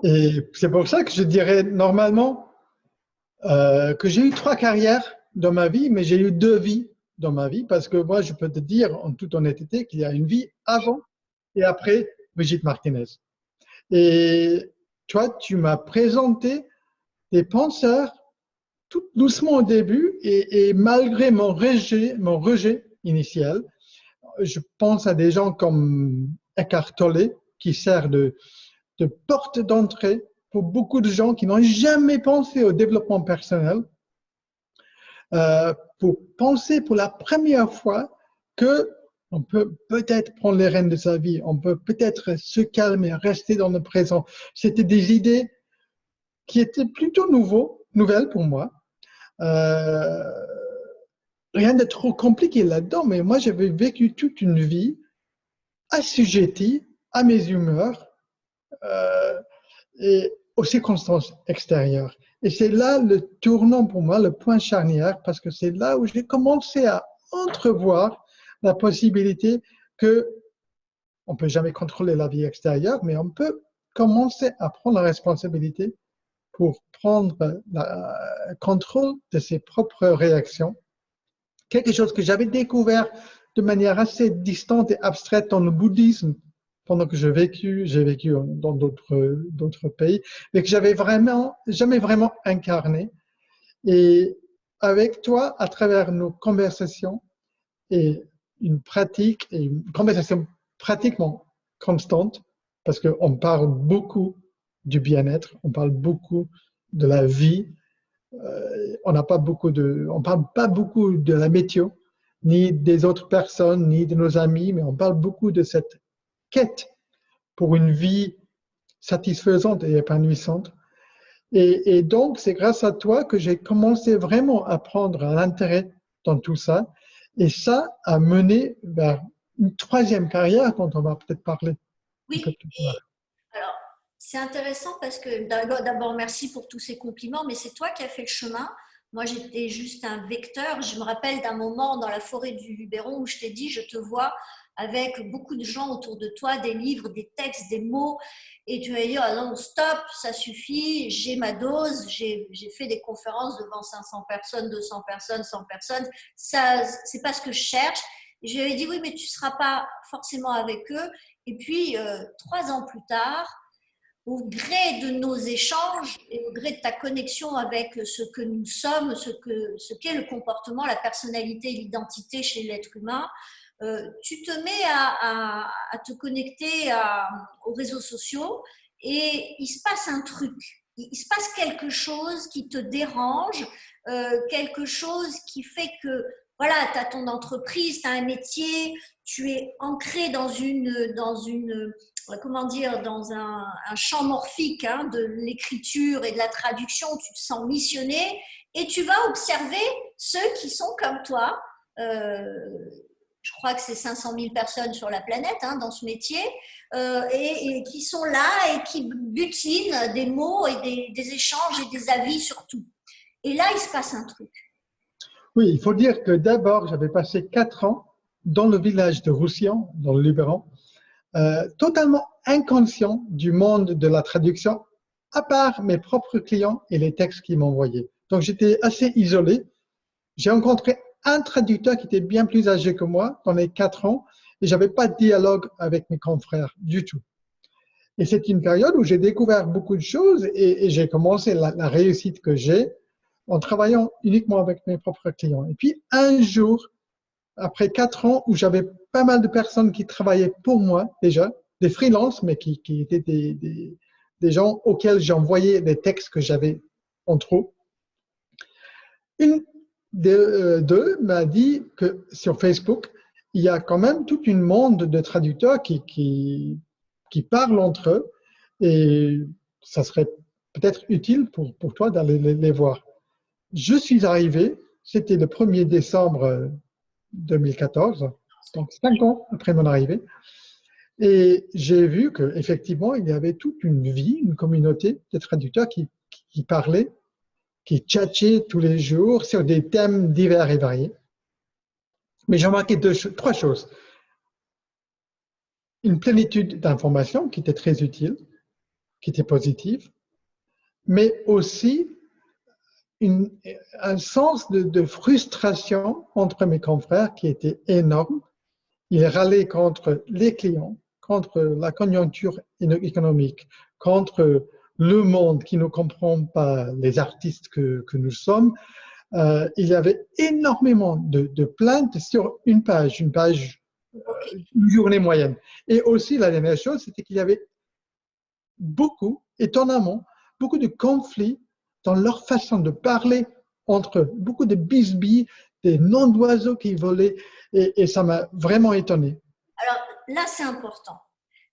Et c'est pour ça que je dirais normalement que j'ai eu 3 carrières dans ma vie, mais j'ai eu 2 vies dans ma vie, parce que moi, je peux te dire en toute honnêteté qu'il y a une vie avant et après Brigitte Martinez. Et toi, tu m'as présenté des penseurs tout doucement au début et malgré mon rejet initial, je pense à des gens comme Eckhart Tolle qui sert de porte d'entrée pour beaucoup de gens qui n'ont jamais pensé au développement personnel, pour penser pour la première fois que on peut peut-être prendre les rênes de sa vie, on peut peut-être se calmer, rester dans le présent. C'était des idées qui étaient plutôt nouvelles pour moi. Rien de trop compliqué là-dedans, mais moi j'avais vécu toute une vie assujettie à mes humeurs et aux circonstances extérieures. Et c'est là le tournant pour moi, le point charnière, parce que c'est là où j'ai commencé à entrevoir la possibilité que on ne peut jamais contrôler la vie extérieure, mais on peut commencer à prendre la responsabilité pour prendre le contrôle de ses propres réactions. Quelque chose que j'avais découvert de manière assez distante et abstraite dans le bouddhisme pendant que j'ai vécu dans d'autres pays, mais que j'avais vraiment jamais vraiment incarné. Et avec toi, à travers nos conversations et une conversation pratiquement constante, parce qu'on parle beaucoup du bien-être, on parle beaucoup de la vie, on parle pas beaucoup de la météo, ni des autres personnes, ni de nos amis, mais on parle beaucoup de cette quête pour une vie satisfaisante et épanouissante. Et donc, c'est grâce à toi que j'ai commencé vraiment à prendre un intérêt dans tout ça. Et ça a mené vers une troisième carrière dont on va peut-être parler un peu Oui, plus et tard. alors, c'est intéressant parce que d'abord, merci pour tous ces compliments, mais c'est toi qui as fait le chemin. Moi, j'étais juste un vecteur. Je me rappelle d'un moment dans la forêt du Luberon où je t'ai dit, je te vois avec beaucoup de gens autour de toi, des livres, des textes, des mots, et tu m'as dit, ah non, stop, ça suffit, j'ai ma dose, j'ai fait des conférences devant 500 personnes, 200 personnes, 100 personnes, ça, c'est pas ce que je cherche. Et je lui avais dit, oui, mais tu seras pas forcément avec eux. Et puis, 3 ans plus tard, au gré de nos échanges et au gré de ta connexion avec ce que nous sommes, ce qu'est le comportement, la personnalité et l'identité chez l'être humain, tu te mets à te connecter aux réseaux sociaux et il se passe un truc. Il se passe quelque chose qui te dérange, quelque chose qui fait que voilà, tu as ton entreprise, tu as un métier, tu es ancré dans une comment dire, dans un champ morphique hein, de l'écriture et de la traduction, tu te sens missionné et tu vas observer ceux qui sont comme toi. Euh, je crois que c'est 500 000 personnes sur la planète hein, dans ce métier et qui sont là et qui butinent des mots et des échanges et des avis sur tout. Et là, il se passe un truc. Oui, il faut dire que d'abord, j'avais passé 4 ans dans le village de Roussillon, dans le Luberon, totalement inconscient du monde de la traduction, à part mes propres clients et les textes qu'ils m'envoyaient. Donc, j'étais assez isolé. J'ai rencontré un traducteur qui était bien plus âgé que moi dans les 4 ans et j'avais pas de dialogue avec mes confrères du tout. Et c'est une période où j'ai découvert beaucoup de choses et j'ai commencé la réussite que j'ai en travaillant uniquement avec mes propres clients. Et puis un jour, après 4 ans où j'avais pas mal de personnes qui travaillaient pour moi déjà, des freelances, mais qui étaient des gens auxquels j'envoyais des textes que j'avais en trop, une d'eux m'a dit que sur Facebook, il y a quand même tout un monde de traducteurs qui parlent entre eux et ça serait peut-être utile pour toi d'aller les voir. Je suis arrivé, c'était le 1er décembre 2014, donc 5 ans après mon arrivée, et j'ai vu qu'effectivement, il y avait toute une vie, une communauté de traducteurs qui parlaient, qui tchatchaient tous les jours sur des thèmes divers et variés. Mais j'ai remarqué trois choses. Une plénitude d'informations qui était très utile, qui était positive, mais aussi un sens de frustration entre mes confrères qui était énorme. Ils râlaient contre les clients, contre la conjoncture économique, contre le monde qui ne comprend pas les artistes que nous sommes. Il y avait énormément de plaintes sur une page une journée moyenne. Et aussi, la dernière chose, c'était qu'il y avait beaucoup, étonnamment, beaucoup de conflits dans leur façon de parler entre eux, beaucoup de bisbilles, des noms d'oiseaux qui volaient, et ça m'a vraiment étonné. Alors là, c'est important.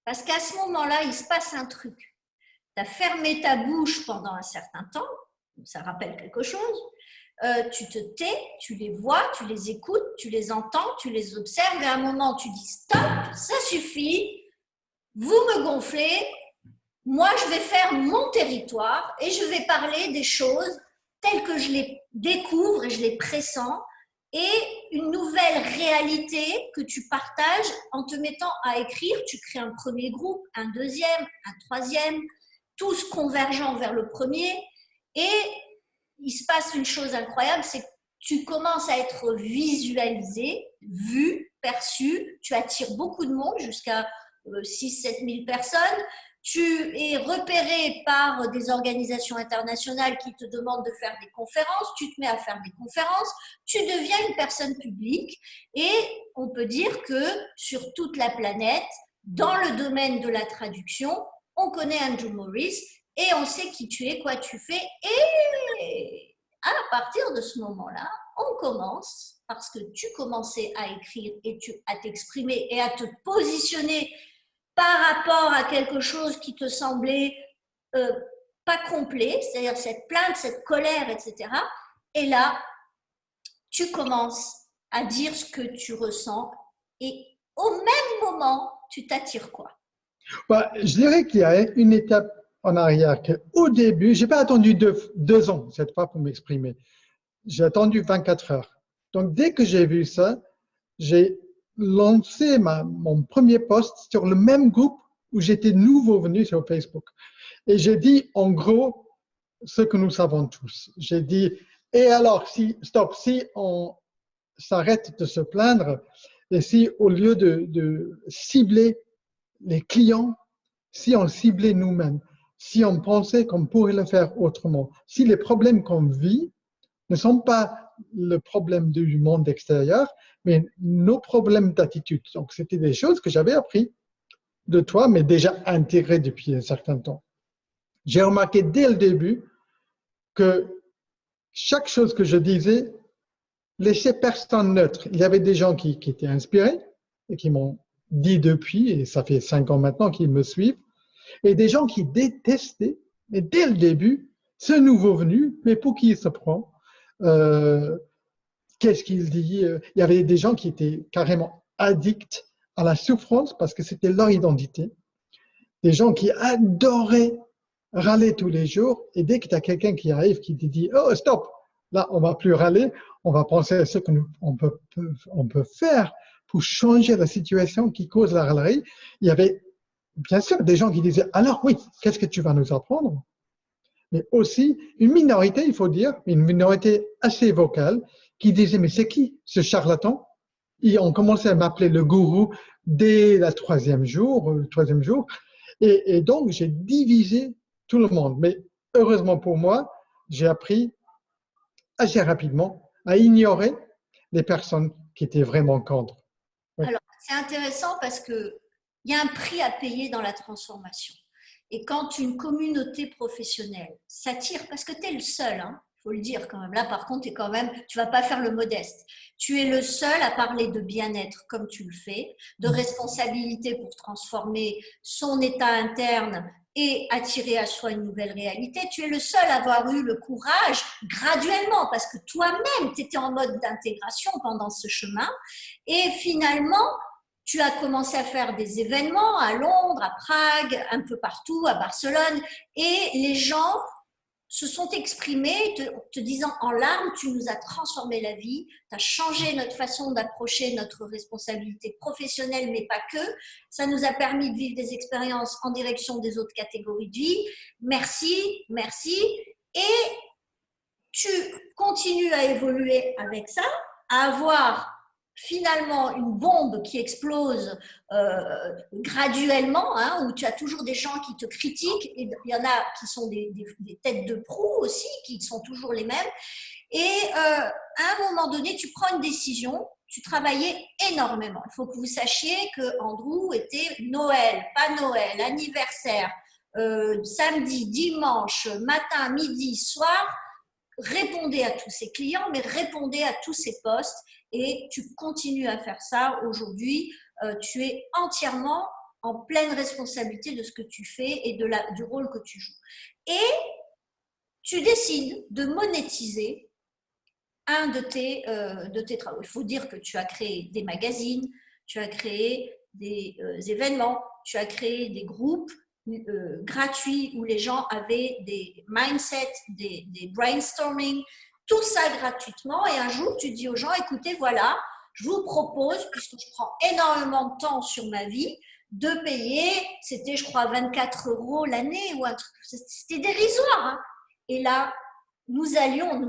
Parce qu'à ce moment-là, il se passe un truc. Tu as fermé ta bouche pendant un certain temps, ça rappelle quelque chose. Tu te tais, tu les vois, tu les écoutes, tu les entends, tu les observes, et à un moment, tu dis stop, ça suffit, vous me gonflez, moi, je vais faire mon territoire et je vais parler des choses telles que je les découvre et je les pressens et une nouvelle réalité que tu partages en te mettant à écrire. Tu crées un premier groupe, un deuxième, un troisième, tous convergents vers le premier et il se passe une chose incroyable, c'est que tu commences à être visualisé, vu, perçu, tu attires beaucoup de monde jusqu'à 6-7 000 personnes, tu es repéré par des organisations internationales qui te demandent de faire des conférences, tu te mets à faire des conférences, tu deviens une personne publique et on peut dire que sur toute la planète, dans le domaine de la traduction, on connaît Andrew Morris et on sait qui tu es, quoi tu fais et à partir de ce moment-là, on commence parce que tu commençais à écrire et à t'exprimer et à te positionner par rapport à quelque chose qui te semblait pas complet, c'est-à-dire cette plainte, cette colère, etc. Et là, tu commences à dire ce que tu ressens et au même moment, tu t'attires quoi? Bah, je dirais qu'il y a une étape en arrière. Au début, je n'ai pas attendu 2 ans cette fois pour m'exprimer. J'ai attendu 24 heures. Donc, dès que j'ai vu ça, j'ai lancé mon premier post sur le même groupe où j'étais nouveau venu sur Facebook. Et j'ai dit, en gros, ce que nous savons tous. J'ai dit, et alors, si on s'arrête de se plaindre, et si au lieu de cibler les clients, si on ciblait nous-mêmes, si on pensait qu'on pourrait le faire autrement, si les problèmes qu'on vit ne sont pas le problème du monde extérieur, mais nos problèmes d'attitude. Donc, c'était des choses que j'avais appris de toi, mais déjà intégrées depuis un certain temps. J'ai remarqué dès le début que chaque chose que je disais laissait personne neutre. Il y avait des gens qui étaient inspirés et qui m'ont dit depuis, et ça fait 5 ans maintenant qu'ils me suivent, et des gens qui détestaient, mais dès le début, ce nouveau venu, mais pour qui il se prend qu'est-ce qu'il dit Il y avait des gens qui étaient carrément addicts à la souffrance parce que c'était leur identité. Des gens qui adoraient râler tous les jours. Et dès que tu as quelqu'un qui arrive qui te dit « Oh, stop, là, on ne va plus râler, on va penser à ce qu'on peut faire pour changer la situation qui cause la râlerie », il y avait bien sûr des gens qui disaient « Alors oui, qu'est-ce que tu vas nous apprendre ?» Mais aussi une minorité, il faut dire, une minorité assez vocale, qui disait, mais c'est qui ce charlatan? Ils ont commencé à m'appeler le gourou dès le troisième jour. Et donc, j'ai divisé tout le monde. Mais heureusement pour moi, j'ai appris assez rapidement à ignorer les personnes qui étaient vraiment contre. Oui. Alors, c'est intéressant parce qu'il y a un prix à payer dans la transformation. Et quand une communauté professionnelle s'attire, parce que tu es le seul, hein, faut le dire quand même. Là, par contre, tu vas pas faire le modeste. Tu es le seul à parler de bien-être comme tu le fais, de responsabilité pour transformer son état interne et attirer à soi une nouvelle réalité. Tu es le seul à avoir eu le courage, graduellement, parce que toi-même, tu étais en mode d'intégration pendant ce chemin. Et finalement, tu as commencé à faire des événements à Londres, à Prague, un peu partout, à Barcelone, et les gens se sont exprimés te disant en larmes, tu nous as transformé la vie, tu as changé notre façon d'approcher notre responsabilité professionnelle, mais pas que. Ça nous a permis de vivre des expériences en direction des autres catégories de vie. Merci, merci. Et tu continues à évoluer avec ça, à avoir finalement une bombe qui explose graduellement, hein, où tu as toujours des gens qui te critiquent, et il y en a qui sont des têtes de proue aussi, qui sont toujours les mêmes, et à un moment donné, tu prends une décision, tu travaillais énormément. Il faut que vous sachiez que Andrew était Noël, pas Noël, anniversaire, samedi, dimanche, matin, midi, soir, répondez à tous ces clients, mais répondez à tous ces postes, et tu continues à faire ça aujourd'hui. Tu es entièrement en pleine responsabilité de ce que tu fais et du rôle que tu joues. Et tu décides de monétiser un de tes travaux. Il faut dire que tu as créé des magazines, tu as créé des événements, tu as créé des groupes gratuits où les gens avaient des mindsets, des brainstorming, tout ça gratuitement. Et un jour, tu dis aux gens, écoutez, voilà, je vous propose, puisque je prends énormément de temps sur ma vie, de payer, c'était je crois 24 € l'année, ou un truc, c'était dérisoire. Hein. Et là, nous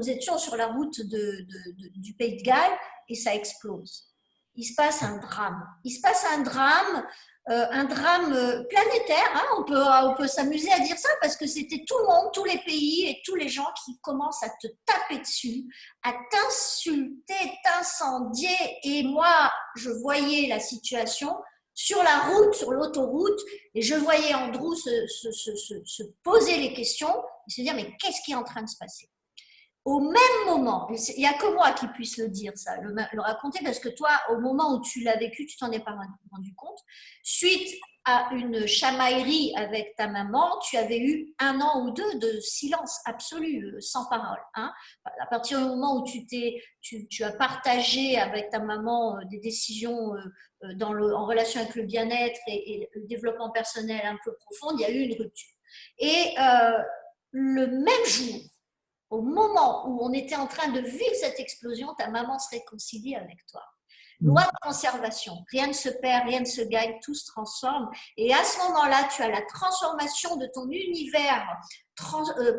étions sur la route du Pays de Galles, et ça explose. Il se passe un drame. Il se passe un drame planétaire. Hein, on peut s'amuser à dire ça parce que c'était tout le monde, tous les pays et tous les gens qui commencent à te taper dessus, à t'insulter, t'incendier. Et moi, je voyais la situation sur la route, sur l'autoroute, et je voyais Andrew se poser les questions et se dire mais qu'est-ce qui est en train de se passer? au même moment, il n'y a que moi qui puisse le dire, ça, le raconter, parce que toi, au moment où tu l'as vécu, tu t'en es pas rendu compte. Suite à une chamaillerie avec ta maman, tu avais eu 1 an ou 2 de silence absolu, sans parole. Hein. À partir du moment où tu as partagé avec ta maman des décisions en relation avec le bien-être et le développement personnel un peu profond, il y a eu une rupture. Et le même jour, au moment où on était en train de vivre cette explosion, ta maman se réconcilie avec toi. Loi de conservation, rien ne se perd, rien ne se gagne, tout se transforme. Et à ce moment-là, tu as la transformation de ton univers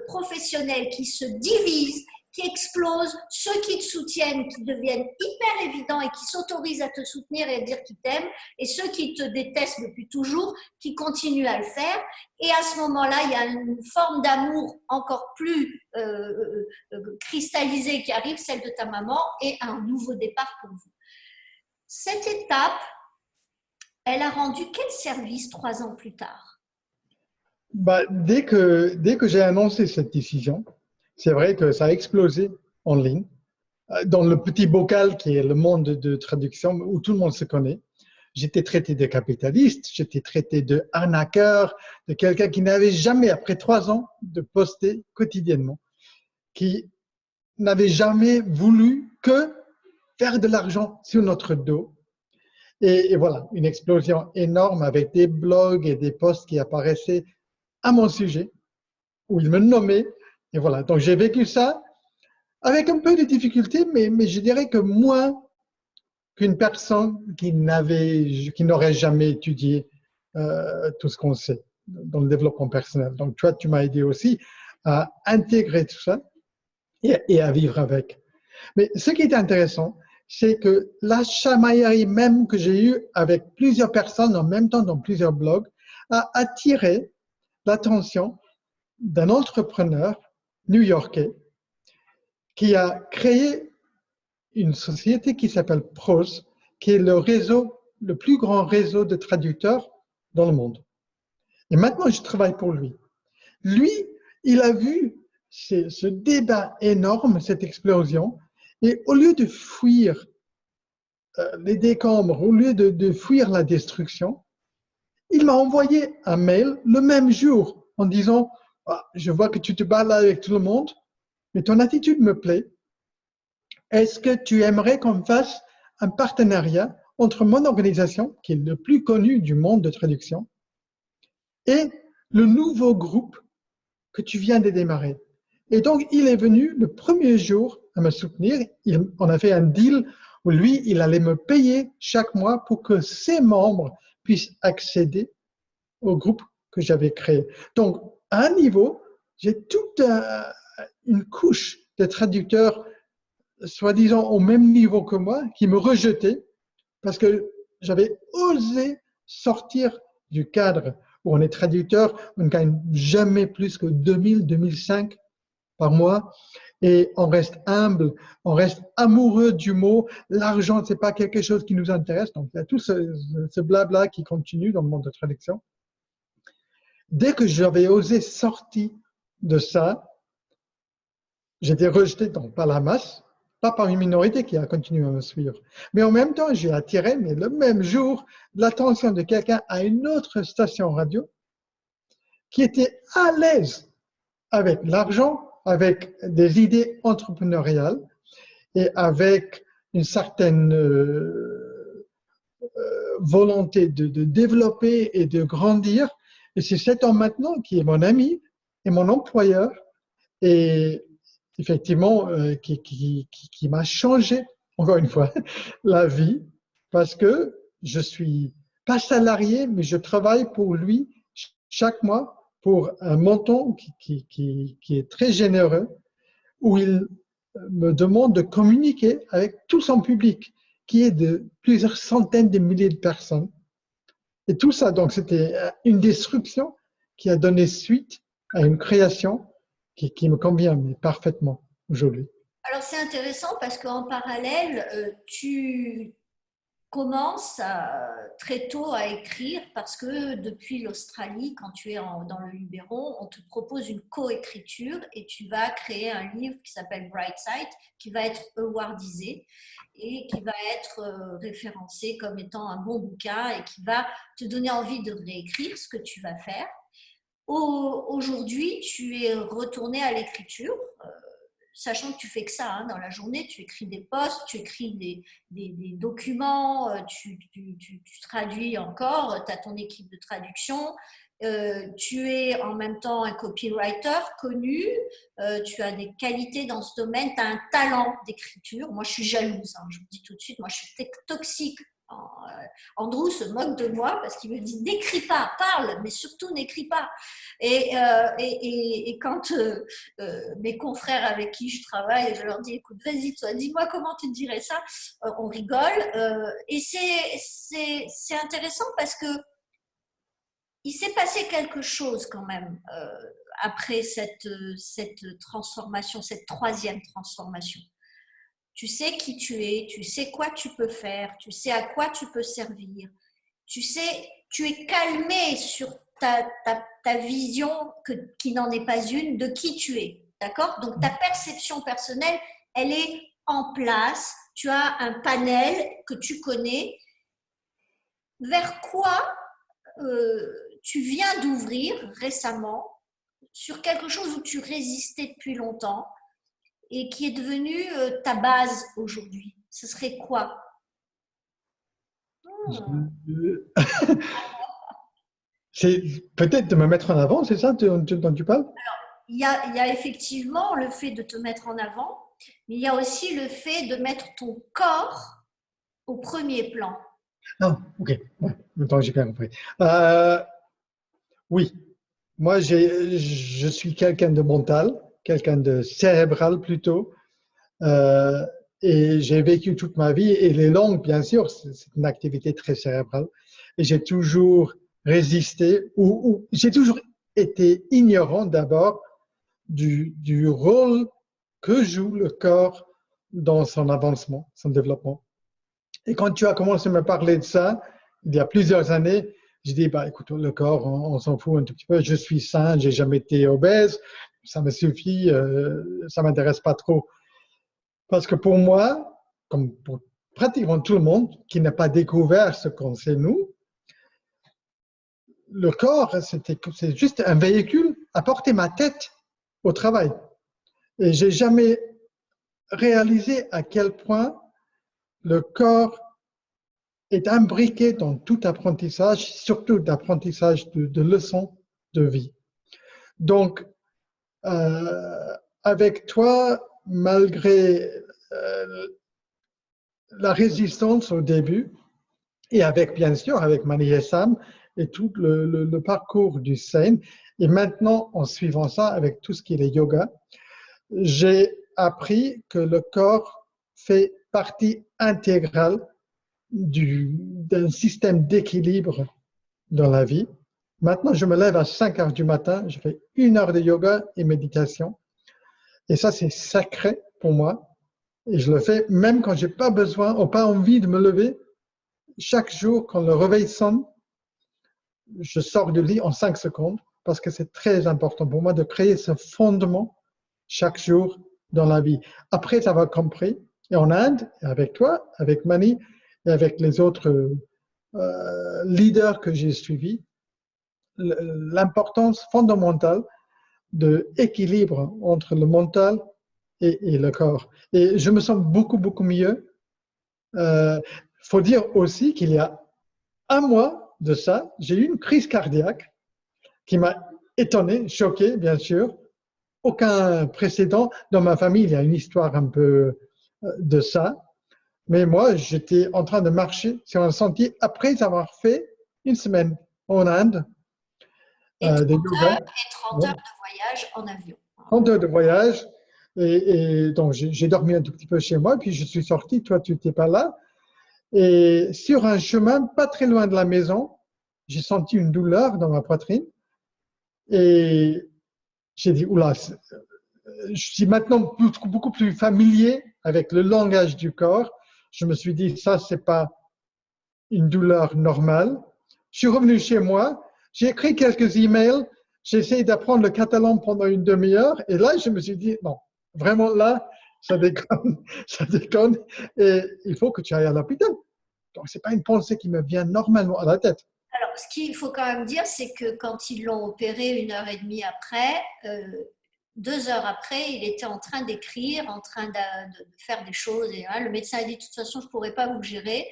professionnel qui se divise, qui explose, ceux qui te soutiennent, qui deviennent hyper évidents et qui s'autorisent à te soutenir et à dire qu'ils t'aiment, et ceux qui te détestent depuis toujours, qui continuent à le faire. Et à ce moment-là, il y a une forme d'amour encore plus cristallisée qui arrive, celle de ta maman, et un nouveau départ pour vous. Cette étape, elle a rendu quel service 3 ans plus tard? Bah, dès que j'ai annoncé cette décision, c'est vrai que ça a explosé en ligne, dans le petit bocal qui est le monde de traduction où tout le monde se connaît. J'étais traité de capitaliste, j'étais traité de arnaqueur, de quelqu'un qui n'avait jamais, après 3 ans, de poster quotidiennement, qui n'avait jamais voulu que faire de l'argent sur notre dos. Et voilà, une explosion énorme avec des blogs et des posts qui apparaissaient à mon sujet, où il me nommait. Et voilà, donc j'ai vécu ça avec un peu de difficulté, mais je dirais que moins qu'une personne qui n'aurait jamais étudié tout ce qu'on sait dans le développement personnel. Donc, toi, tu m'as aidé aussi à intégrer tout ça et à vivre avec. Mais ce qui est intéressant, c'est que la chamaillerie même que j'ai eue avec plusieurs personnes en même temps dans plusieurs blogs a attiré l'attention d'un entrepreneur new-yorkais qui a créé une société qui s'appelle Prose, qui est le plus grand réseau de traducteurs dans le monde. Et maintenant, je travaille pour lui. Lui, il a vu ce débat énorme, cette explosion, et au lieu de fuir les décombres, au lieu de fuir la destruction, il m'a envoyé un mail le même jour en disant ah, « Je vois que tu te bats là avec tout le monde, mais ton attitude me plaît. Est-ce que tu aimerais qu'on fasse un partenariat entre mon organisation, qui est le plus connu du monde de traduction, et le nouveau groupe que tu viens de démarrer ?» Et donc, il est venu le premier jour à me soutenir. On a fait un deal où lui, il allait me payer chaque mois pour que ses membres puissent accéder au groupe que j'avais créé. Donc, à un niveau, j'ai toute une couche de traducteurs soi-disant au même niveau que moi, qui me rejetaient parce que j'avais osé sortir du cadre où on est traducteur, on ne gagne jamais plus que 2000, 2005 par mois et on reste humble, on reste amoureux du mot. L'argent, ce n'est pas quelque chose qui nous intéresse. Donc, il y a tout ce blabla qui continue dans le monde de traduction. Dès que j'avais osé sortir de ça, j'étais rejeté donc, par la masse, pas par une minorité qui a continué à me suivre. Mais en même temps, j'ai attiré, mais le même jour, l'attention de quelqu'un à une autre station radio qui était à l'aise avec l'argent, avec des idées entrepreneuriales et avec une certaine volonté de développer et de grandir. Et c'est cet homme maintenant qui est mon ami et mon employeur et effectivement qui m'a changé, encore une fois, la vie parce que je suis pas salarié, mais je travaille pour lui chaque mois pour un montant qui est très généreux, où il me demande de communiquer avec tout son public, qui est de plusieurs centaines de milliers de personnes. Et tout ça, donc, c'était une destruction qui a donné suite à une création qui me convient mais parfaitement aujourd'hui. Alors c'est intéressant parce qu'en parallèle, commence très tôt à écrire parce que depuis l'Australie, quand tu es dans le Luberon, on te propose une coécriture et tu vas créer un livre qui s'appelle Brightside, qui va être awardisé et qui va être référencé comme étant un bon bouquin et qui va te donner envie de réécrire ce que tu vas faire. Aujourd'hui, tu es retourné à l'écriture, sachant que tu fais que ça dans la journée, tu écris des posts, tu écris des documents, tu traduis encore, tu as ton équipe de traduction, tu es en même temps un copywriter connu, tu as des qualités dans ce domaine, tu as un talent d'écriture. Moi, je suis jalouse, je vous dis tout de suite, moi, je suis toxique. Andrew se moque de moi parce qu'il me dit n'écris pas, parle, mais surtout n'écris pas. Et quand mes confrères avec qui je travaille, je leur dis écoute, vas-y, toi, dis-moi comment tu dirais ça. On rigole. Et c'est intéressant parce que il s'est passé quelque chose quand même après cette transformation, cette troisième transformation. Tu sais qui tu es, tu sais quoi tu peux faire, tu sais à quoi tu peux servir. Tu sais, tu es calmé sur ta vision qui n'en est pas une de qui tu es. D'accord? Donc ta perception personnelle, elle est en place. Tu as un panel que tu connais. Vers quoi tu viens d'ouvrir récemment sur quelque chose où tu résistais depuis longtemps et qui est devenu ta base aujourd'hui. Ce serait quoi? C'est peut-être de me mettre en avant, c'est ça dont tu parles? Il y a effectivement le fait de te mettre en avant, mais il y a aussi le fait de mettre ton corps au premier plan. Ah, ok. Ouais, maintenant j'ai bien compris. Oui, moi je suis quelqu'un de mental, quelqu'un de cérébral plutôt. Euh, et j'ai vécu toute ma vie, et les langues, bien sûr, c'est une activité très cérébrale. Et j'ai toujours résisté, ou j'ai toujours été ignorant d'abord du rôle que joue le corps dans son avancement, son développement. Et quand tu as commencé à me parler de ça, il y a plusieurs années, j'ai dit, bah, écoute, le corps, on s'en fout un tout petit peu, je suis sain, j'ai jamais été obèse, ça me suffit, ça m'intéresse pas trop. Parce que pour moi, comme pour pratiquement tout le monde qui n'a pas découvert ce qu'on sait nous, le corps, c'est juste un véhicule à porter ma tête au travail. Et j'ai jamais réalisé à quel point le corps est imbriqué dans tout apprentissage, surtout d'apprentissage de leçons de vie. Donc, avec toi, malgré la résistance au début, et avec, bien sûr, avec Mani et Sam et tout le parcours du Zen. Et maintenant, en suivant ça, avec tout ce qui est yoga, j'ai appris que le corps fait partie intégrale d'un système d'équilibre dans la vie. Maintenant, je me lève à 5 heures du matin, je fais 1 heure de yoga et méditation. Et ça, c'est sacré pour moi. Et je le fais même quand je n'ai pas besoin ou pas envie de me lever. Chaque jour, quand le réveil sonne, je sors du lit en 5 secondes parce que c'est très important pour moi de créer ce fondement chaque jour dans la vie. Après avoir compris, et en Inde, avec toi, avec Mani et avec les autres leaders que j'ai suivis, l'importance fondamentale de l'équilibre entre le mental et le corps. Et je me sens beaucoup, beaucoup mieux. Faut dire aussi qu'il y a un mois de ça, j'ai eu une crise cardiaque qui m'a étonné, choqué, bien sûr. Aucun précédent. Dans ma famille, il y a une histoire un peu de ça. Mais moi, j'étais en train de marcher sur un sentier après avoir fait une semaine en Inde de yoga. 30 heures de voyage en avion. 30 heures de voyage. Et donc, j'ai dormi un tout petit peu chez moi, puis je suis sorti. Toi, tu n'étais pas là. Et sur un chemin, pas très loin de la maison, j'ai senti une douleur dans ma poitrine. Et j'ai dit, oula, je suis maintenant beaucoup plus familier avec le langage du corps. Je me suis dit, ça, c'est pas une douleur normale. Je suis revenu chez moi, j'ai écrit quelques emails, j'ai essayé d'apprendre le catalan pendant une demi-heure et là, je me suis dit, non, vraiment là, ça déconne, ça déconne et il faut que tu ailles à l'hôpital. Donc, ce n'est pas une pensée qui me vient normalement à la tête. Alors, ce qu'il faut quand même dire, c'est que quand ils l'ont opéré 1 heure et demie après, 2 heures après, il était en train d'écrire, en train de faire des choses. Et le médecin a dit, de toute façon, je ne pourrais pas vous gérer.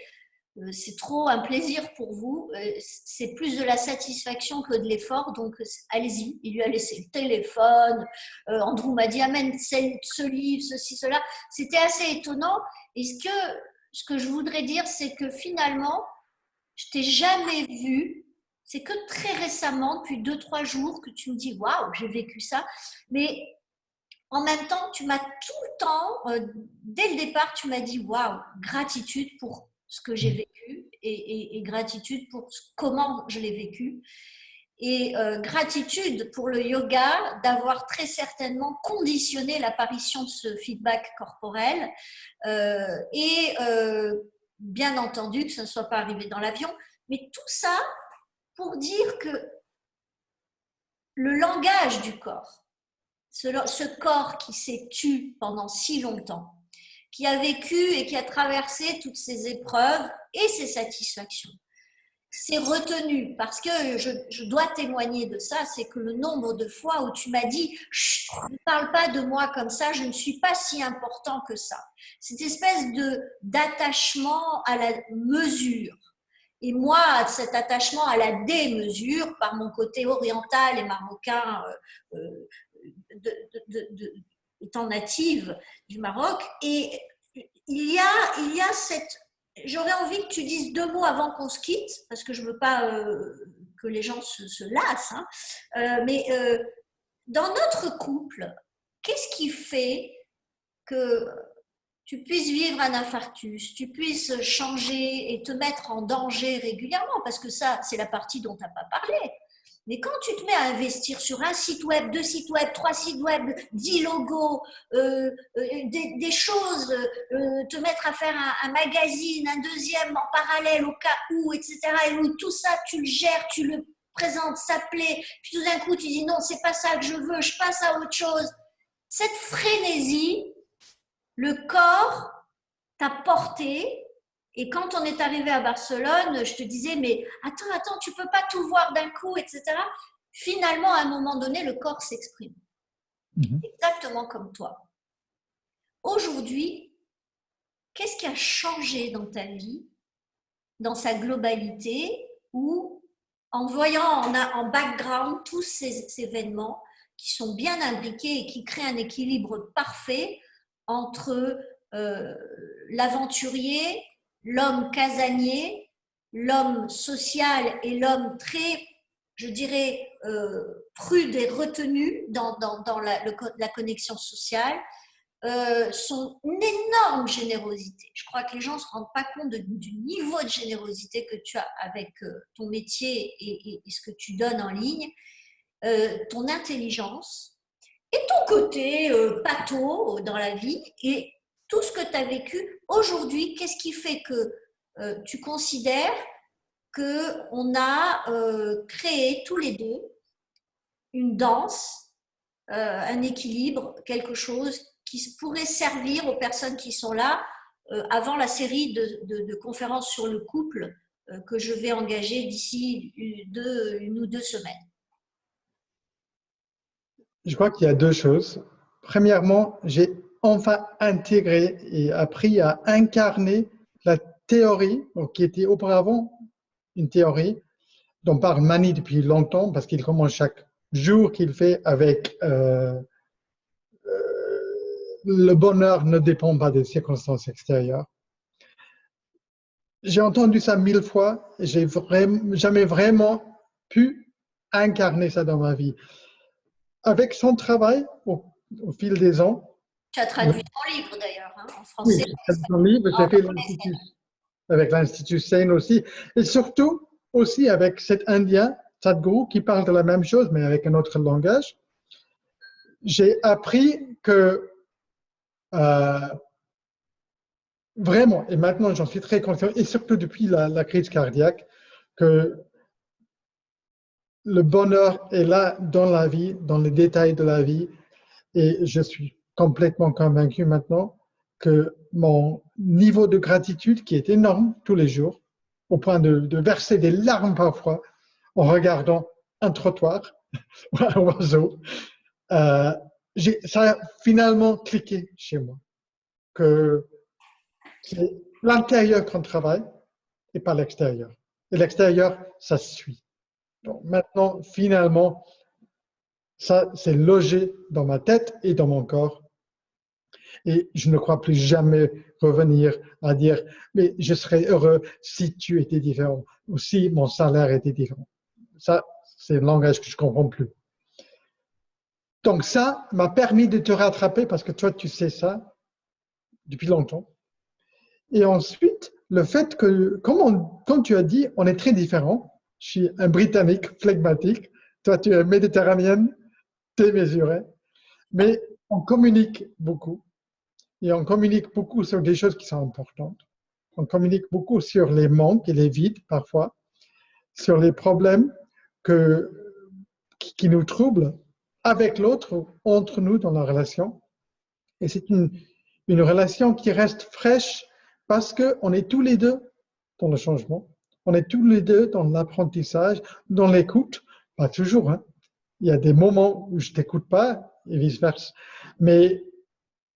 C'est trop un plaisir pour vous. C'est plus de la satisfaction que de l'effort. Donc, allez-y. Il lui a laissé le téléphone. Andrew m'a dit, amène ce livre, ceci, cela. C'était assez étonnant. Et ce que je voudrais dire, c'est que finalement, je t'ai jamais vu. C'est que très récemment, depuis 2-3 jours, que tu me dis waouh, j'ai vécu ça. Mais en même temps, tu m'as tout le temps, dès le départ, tu m'as dit waouh, gratitude pour ce que j'ai vécu et gratitude pour comment je l'ai vécu. Et gratitude pour le yoga d'avoir très certainement conditionné l'apparition de ce feedback corporel et bien entendu que ça ne soit pas arrivé dans l'avion, mais tout ça pour dire que le langage du corps, ce corps qui s'est tu pendant si longtemps, qui a vécu et qui a traversé toutes ces épreuves et ses satisfactions, c'est retenu parce que je dois témoigner de ça, c'est que le nombre de fois où tu m'as dit ne parle pas de moi comme ça, je ne suis pas si important que ça. Cette espèce d'attachement à la mesure. Et moi, cet attachement à la démesure, par mon côté oriental et marocain, étant native du Maroc, et il y a cette... J'aurais envie que tu dises 2 mots avant qu'on se quitte, parce que je ne veux pas que les gens se lassent, mais dans notre couple, qu'est-ce qui fait que tu puisses vivre un infarctus, tu puisses changer et te mettre en danger régulièrement, parce que ça, c'est la partie dont tu n'as pas parlé. Mais quand tu te mets à investir sur un site web, 2 sites web, 3 sites web, 10 logos, des choses, te mettre à faire un magazine, un deuxième en parallèle au cas où, etc., et où tout ça, tu le gères, tu le présentes, ça plaît, puis tout d'un coup, tu dis non, c'est pas ça que je veux, je passe à autre chose. Cette frénésie, le corps t'a porté. Et quand on est arrivé à Barcelone, je te disais, mais attends, tu peux pas tout voir d'un coup, etc. Finalement, à un moment donné, le corps s'exprime. Exactement comme toi. Aujourd'hui, qu'est-ce qui a changé dans ta vie, dans sa globalité, ou en voyant en background tous ces événements qui sont bien imbriqués et qui créent un équilibre parfait entre l'aventurier, l'homme casanier, l'homme social et l'homme très, je dirais, prude et retenu dans la connexion sociale, sont une énorme générosité. Je crois que les gens ne se rendent pas compte du niveau de générosité que tu as avec ton métier et ce que tu donnes en ligne, ton intelligence et ton côté pâteau dans la vie et tout ce que tu as vécu. Aujourd'hui, qu'est-ce qui fait que tu considères qu'on a créé tous les deux une danse, un équilibre, quelque chose qui pourrait servir aux personnes qui sont là avant la série de conférences sur le couple que je vais engager d'ici 1 ou 2 semaines? Je crois qu'il y a 2 choses. Premièrement, j'ai enfin intégré et appris à incarner la théorie, donc qui était auparavant une théorie dont parle Mani depuis longtemps, parce qu'il commence chaque jour qu'il fait avec le bonheur ne dépend pas des circonstances extérieures. J'ai entendu ça 1000 fois et j'ai jamais vraiment pu incarner ça dans ma vie. Avec son travail, au fil des ans. Tu as traduit ton livre d'ailleurs, en français. Oui, j'ai traduit mon livre, j'ai fait l'Institut, avec l'Institut Sen aussi. Et surtout, aussi avec cet Indien, Sadhguru, qui parle de la même chose, mais avec un autre langage. J'ai appris que vraiment, et maintenant j'en suis très conscient, et surtout depuis la crise cardiaque, que le bonheur est là dans la vie, dans les détails de la vie, et je suis complètement convaincu maintenant que mon niveau de gratitude, qui est énorme tous les jours, au point de verser des larmes parfois en regardant un trottoir ou un oiseau, euh, ça a finalement cliqué chez moi, que c'est l'intérieur qu'on travaille et pas l'extérieur. Et l'extérieur, ça suit. Donc maintenant, finalement, ça, c'est logé dans ma tête et dans mon corps. Et je ne crois plus jamais revenir à dire, mais je serais heureux si tu étais différent ou si mon salaire était différent. Ça, c'est le langage que je ne comprends plus. Donc ça m'a permis de te rattraper parce que toi, tu sais ça depuis longtemps. Et ensuite, le fait que, comme tu as dit, on est très différents. Je suis un Britannique phlegmatique, toi tu es méditerranéenne, démesurée, mais on communique beaucoup. Et on communique beaucoup sur des choses qui sont importantes. On communique beaucoup sur les manques et les vides parfois, sur les problèmes qui nous troublent avec l'autre, entre nous dans la relation. Et c'est une relation qui reste fraîche parce qu'on est tous les deux dans le changement. On est tous les deux dans l'apprentissage, dans l'écoute. Pas toujours, hein. Il y a des moments où je ne t'écoute pas et vice-versa. Mais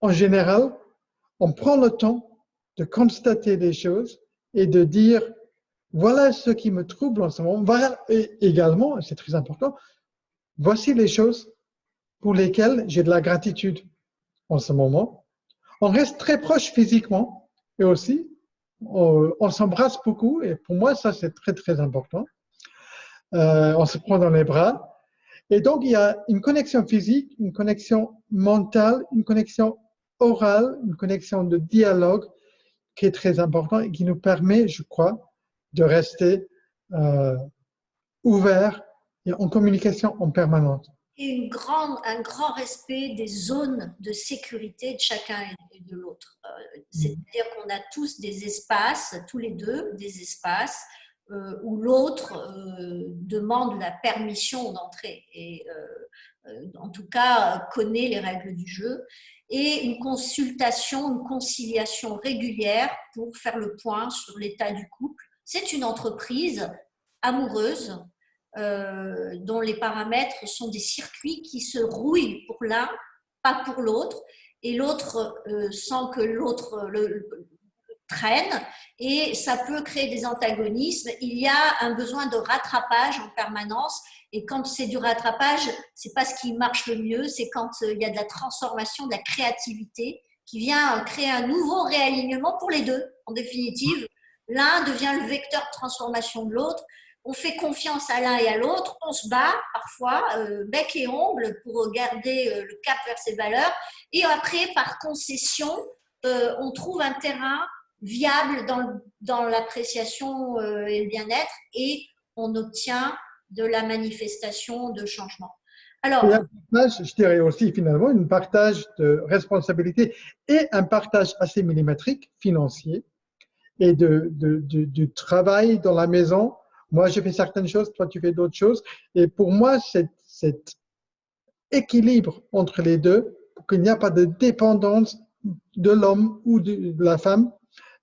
en général, on prend le temps de constater les choses et de dire voilà ce qui me trouble en ce moment. Voilà, et également, c'est très important, voici les choses pour lesquelles j'ai de la gratitude en ce moment. On reste très proche physiquement et aussi on s'embrasse beaucoup et pour moi ça c'est très très important. On se prend dans les bras et donc il y a une connexion physique, une connexion mentale, une connexion orale, une connexion de dialogue qui est très important et qui nous permet, je crois, de rester ouverts et en communication en permanence. Et un grand respect des zones de sécurité de chacun et de l'autre. C'est-à-dire qu'on a tous des espaces, tous les deux, des espaces où l'autre demande la permission d'entrer et en tout cas connaît les règles du jeu et une consultation, une conciliation régulière pour faire le point sur l'état du couple. C'est une entreprise amoureuse dont les paramètres sont des circuits qui se rouillent pour l'un, pas pour l'autre, et l'autre sent que l'autre le traîne, et ça peut créer des antagonismes. Il y a un besoin de rattrapage en permanence, et quand c'est du rattrapage, c'est pas ce qui marche le mieux, c'est quand il y a de la transformation, de la créativité, qui vient créer un nouveau réalignement pour les deux. En définitive, l'un devient le vecteur de transformation de l'autre. On fait confiance à l'un et à l'autre, on se bat parfois, bec et ongle, pour garder le cap vers ses valeurs. Et après, par concession, on trouve un terrain viable dans l'appréciation et le bien-être et on obtient de la manifestation de changement. Alors, et un partage, je dirais aussi finalement, un partage de responsabilité et un partage assez millimétrique financier et du travail dans la maison. Moi, je fais certaines choses, toi, tu fais d'autres choses. Et pour moi, cet équilibre entre les deux, pour qu'il n'y a pas de dépendance de l'homme ou de la femme,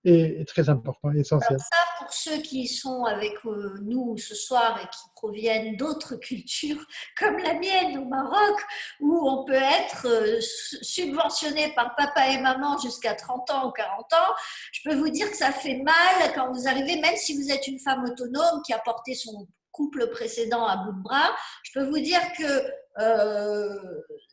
est très important, essentiel. ça, pour ceux qui sont avec nous ce soir et qui proviennent d'autres cultures comme la mienne au Maroc, où on peut être subventionné par papa et maman jusqu'à 30 ans ou 40 ans, je peux vous dire que ça fait mal quand vous arrivez, même si vous êtes une femme autonome qui a porté son couple précédent à bout de bras, je peux vous dire que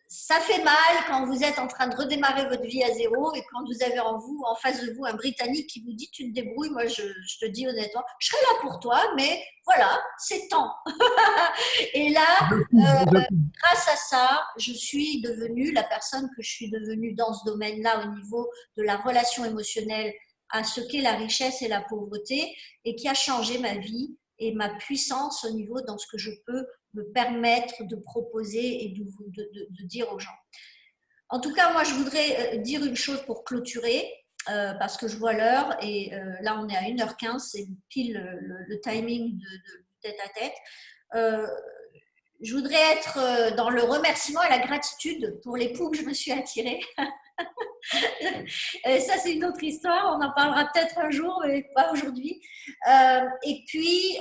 ça fait mal quand vous êtes en train de redémarrer votre vie à zéro et quand vous avez en face de vous un Britannique qui vous dit tu te débrouilles, moi je te dis honnêtement, je serai là pour toi, mais voilà, c'est temps. Et là, grâce à ça, je suis devenue la personne que je suis devenue dans ce domaine-là au niveau de la relation émotionnelle à ce qu'est la richesse et la pauvreté et qui a changé ma vie et ma puissance au niveau dans ce que je peux me permettre de proposer et de dire aux gens. En tout cas, moi, je voudrais dire une chose pour clôturer. parce que je vois l'heure et là on est à 1h15, c'est pile le timing de tête-à-tête. Je voudrais être dans le remerciement et la gratitude pour l'époux que je me suis attiré. Ça, c'est une autre histoire. On en parlera peut-être un jour, mais pas aujourd'hui. Et puis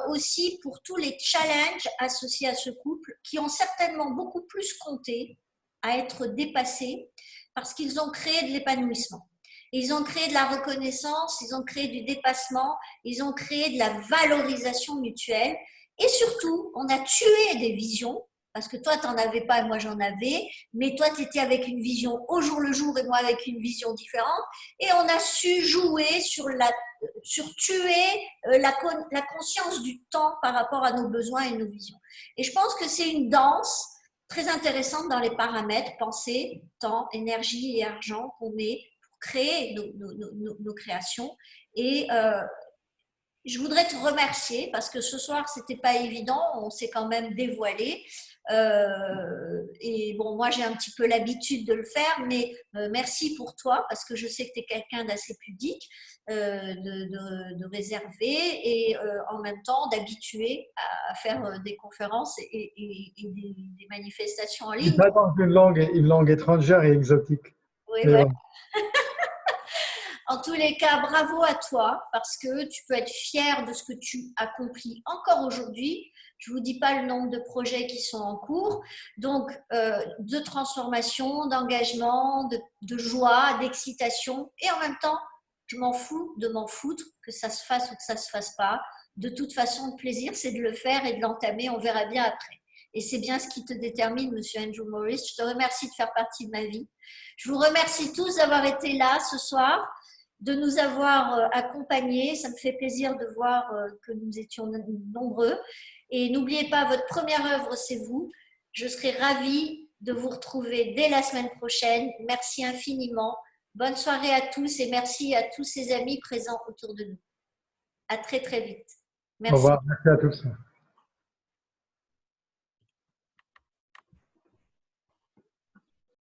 aussi pour tous les challenges associés à ce couple qui ont certainement beaucoup plus compté à être dépassés parce qu'ils ont créé de l'épanouissement. Ils ont créé de la reconnaissance, ils ont créé du dépassement, ils ont créé de la valorisation mutuelle. Et surtout, on a tué des visions parce que toi, tu n'en avais pas et moi, j'en avais. Mais toi, tu étais avec une vision au jour le jour et moi avec une vision différente. Et on a su jouer sur tuer la conscience du temps par rapport à nos besoins et nos visions. Et je pense que c'est une danse très intéressante dans les paramètres, pensée, temps, énergie et argent qu'on met pour créer nos créations. Et je voudrais te remercier parce que ce soir, c'était pas évident, on s'est quand même dévoilé. Et bon, moi, j'ai un petit peu l'habitude de le faire, mais merci pour toi parce que je sais que tu es quelqu'un d'assez pudique, de réservé et en même temps d'habitué à faire des conférences et des manifestations en Et ligne. pas dans une langue étrangère et exotique. Oui, Mais voilà. bon. En tous les cas, bravo à toi parce que tu peux être fier de ce que tu accomplis encore aujourd'hui. Je ne vous dis pas le nombre de projets qui sont en cours. Donc, de transformation, d'engagement, de joie, d'excitation. Et en même temps, je m'en fous de m'en foutre, que ça se fasse ou que ça ne se fasse pas. De toute façon, le plaisir, c'est de le faire et de l'entamer. On verra bien après. Et c'est bien ce qui te détermine, Monsieur Andrew Morris. Je te remercie de faire partie de ma vie. Je vous remercie tous d'avoir été là ce soir, de nous avoir accompagnés. Ça me fait plaisir de voir que nous étions nombreux. Et n'oubliez pas, votre première œuvre, c'est vous. Je serai ravie de vous retrouver dès la semaine prochaine. Merci infiniment. Bonne soirée à tous et merci à tous ces amis présents autour de nous. À très, très vite. Au Merci. revoir. Merci à tous.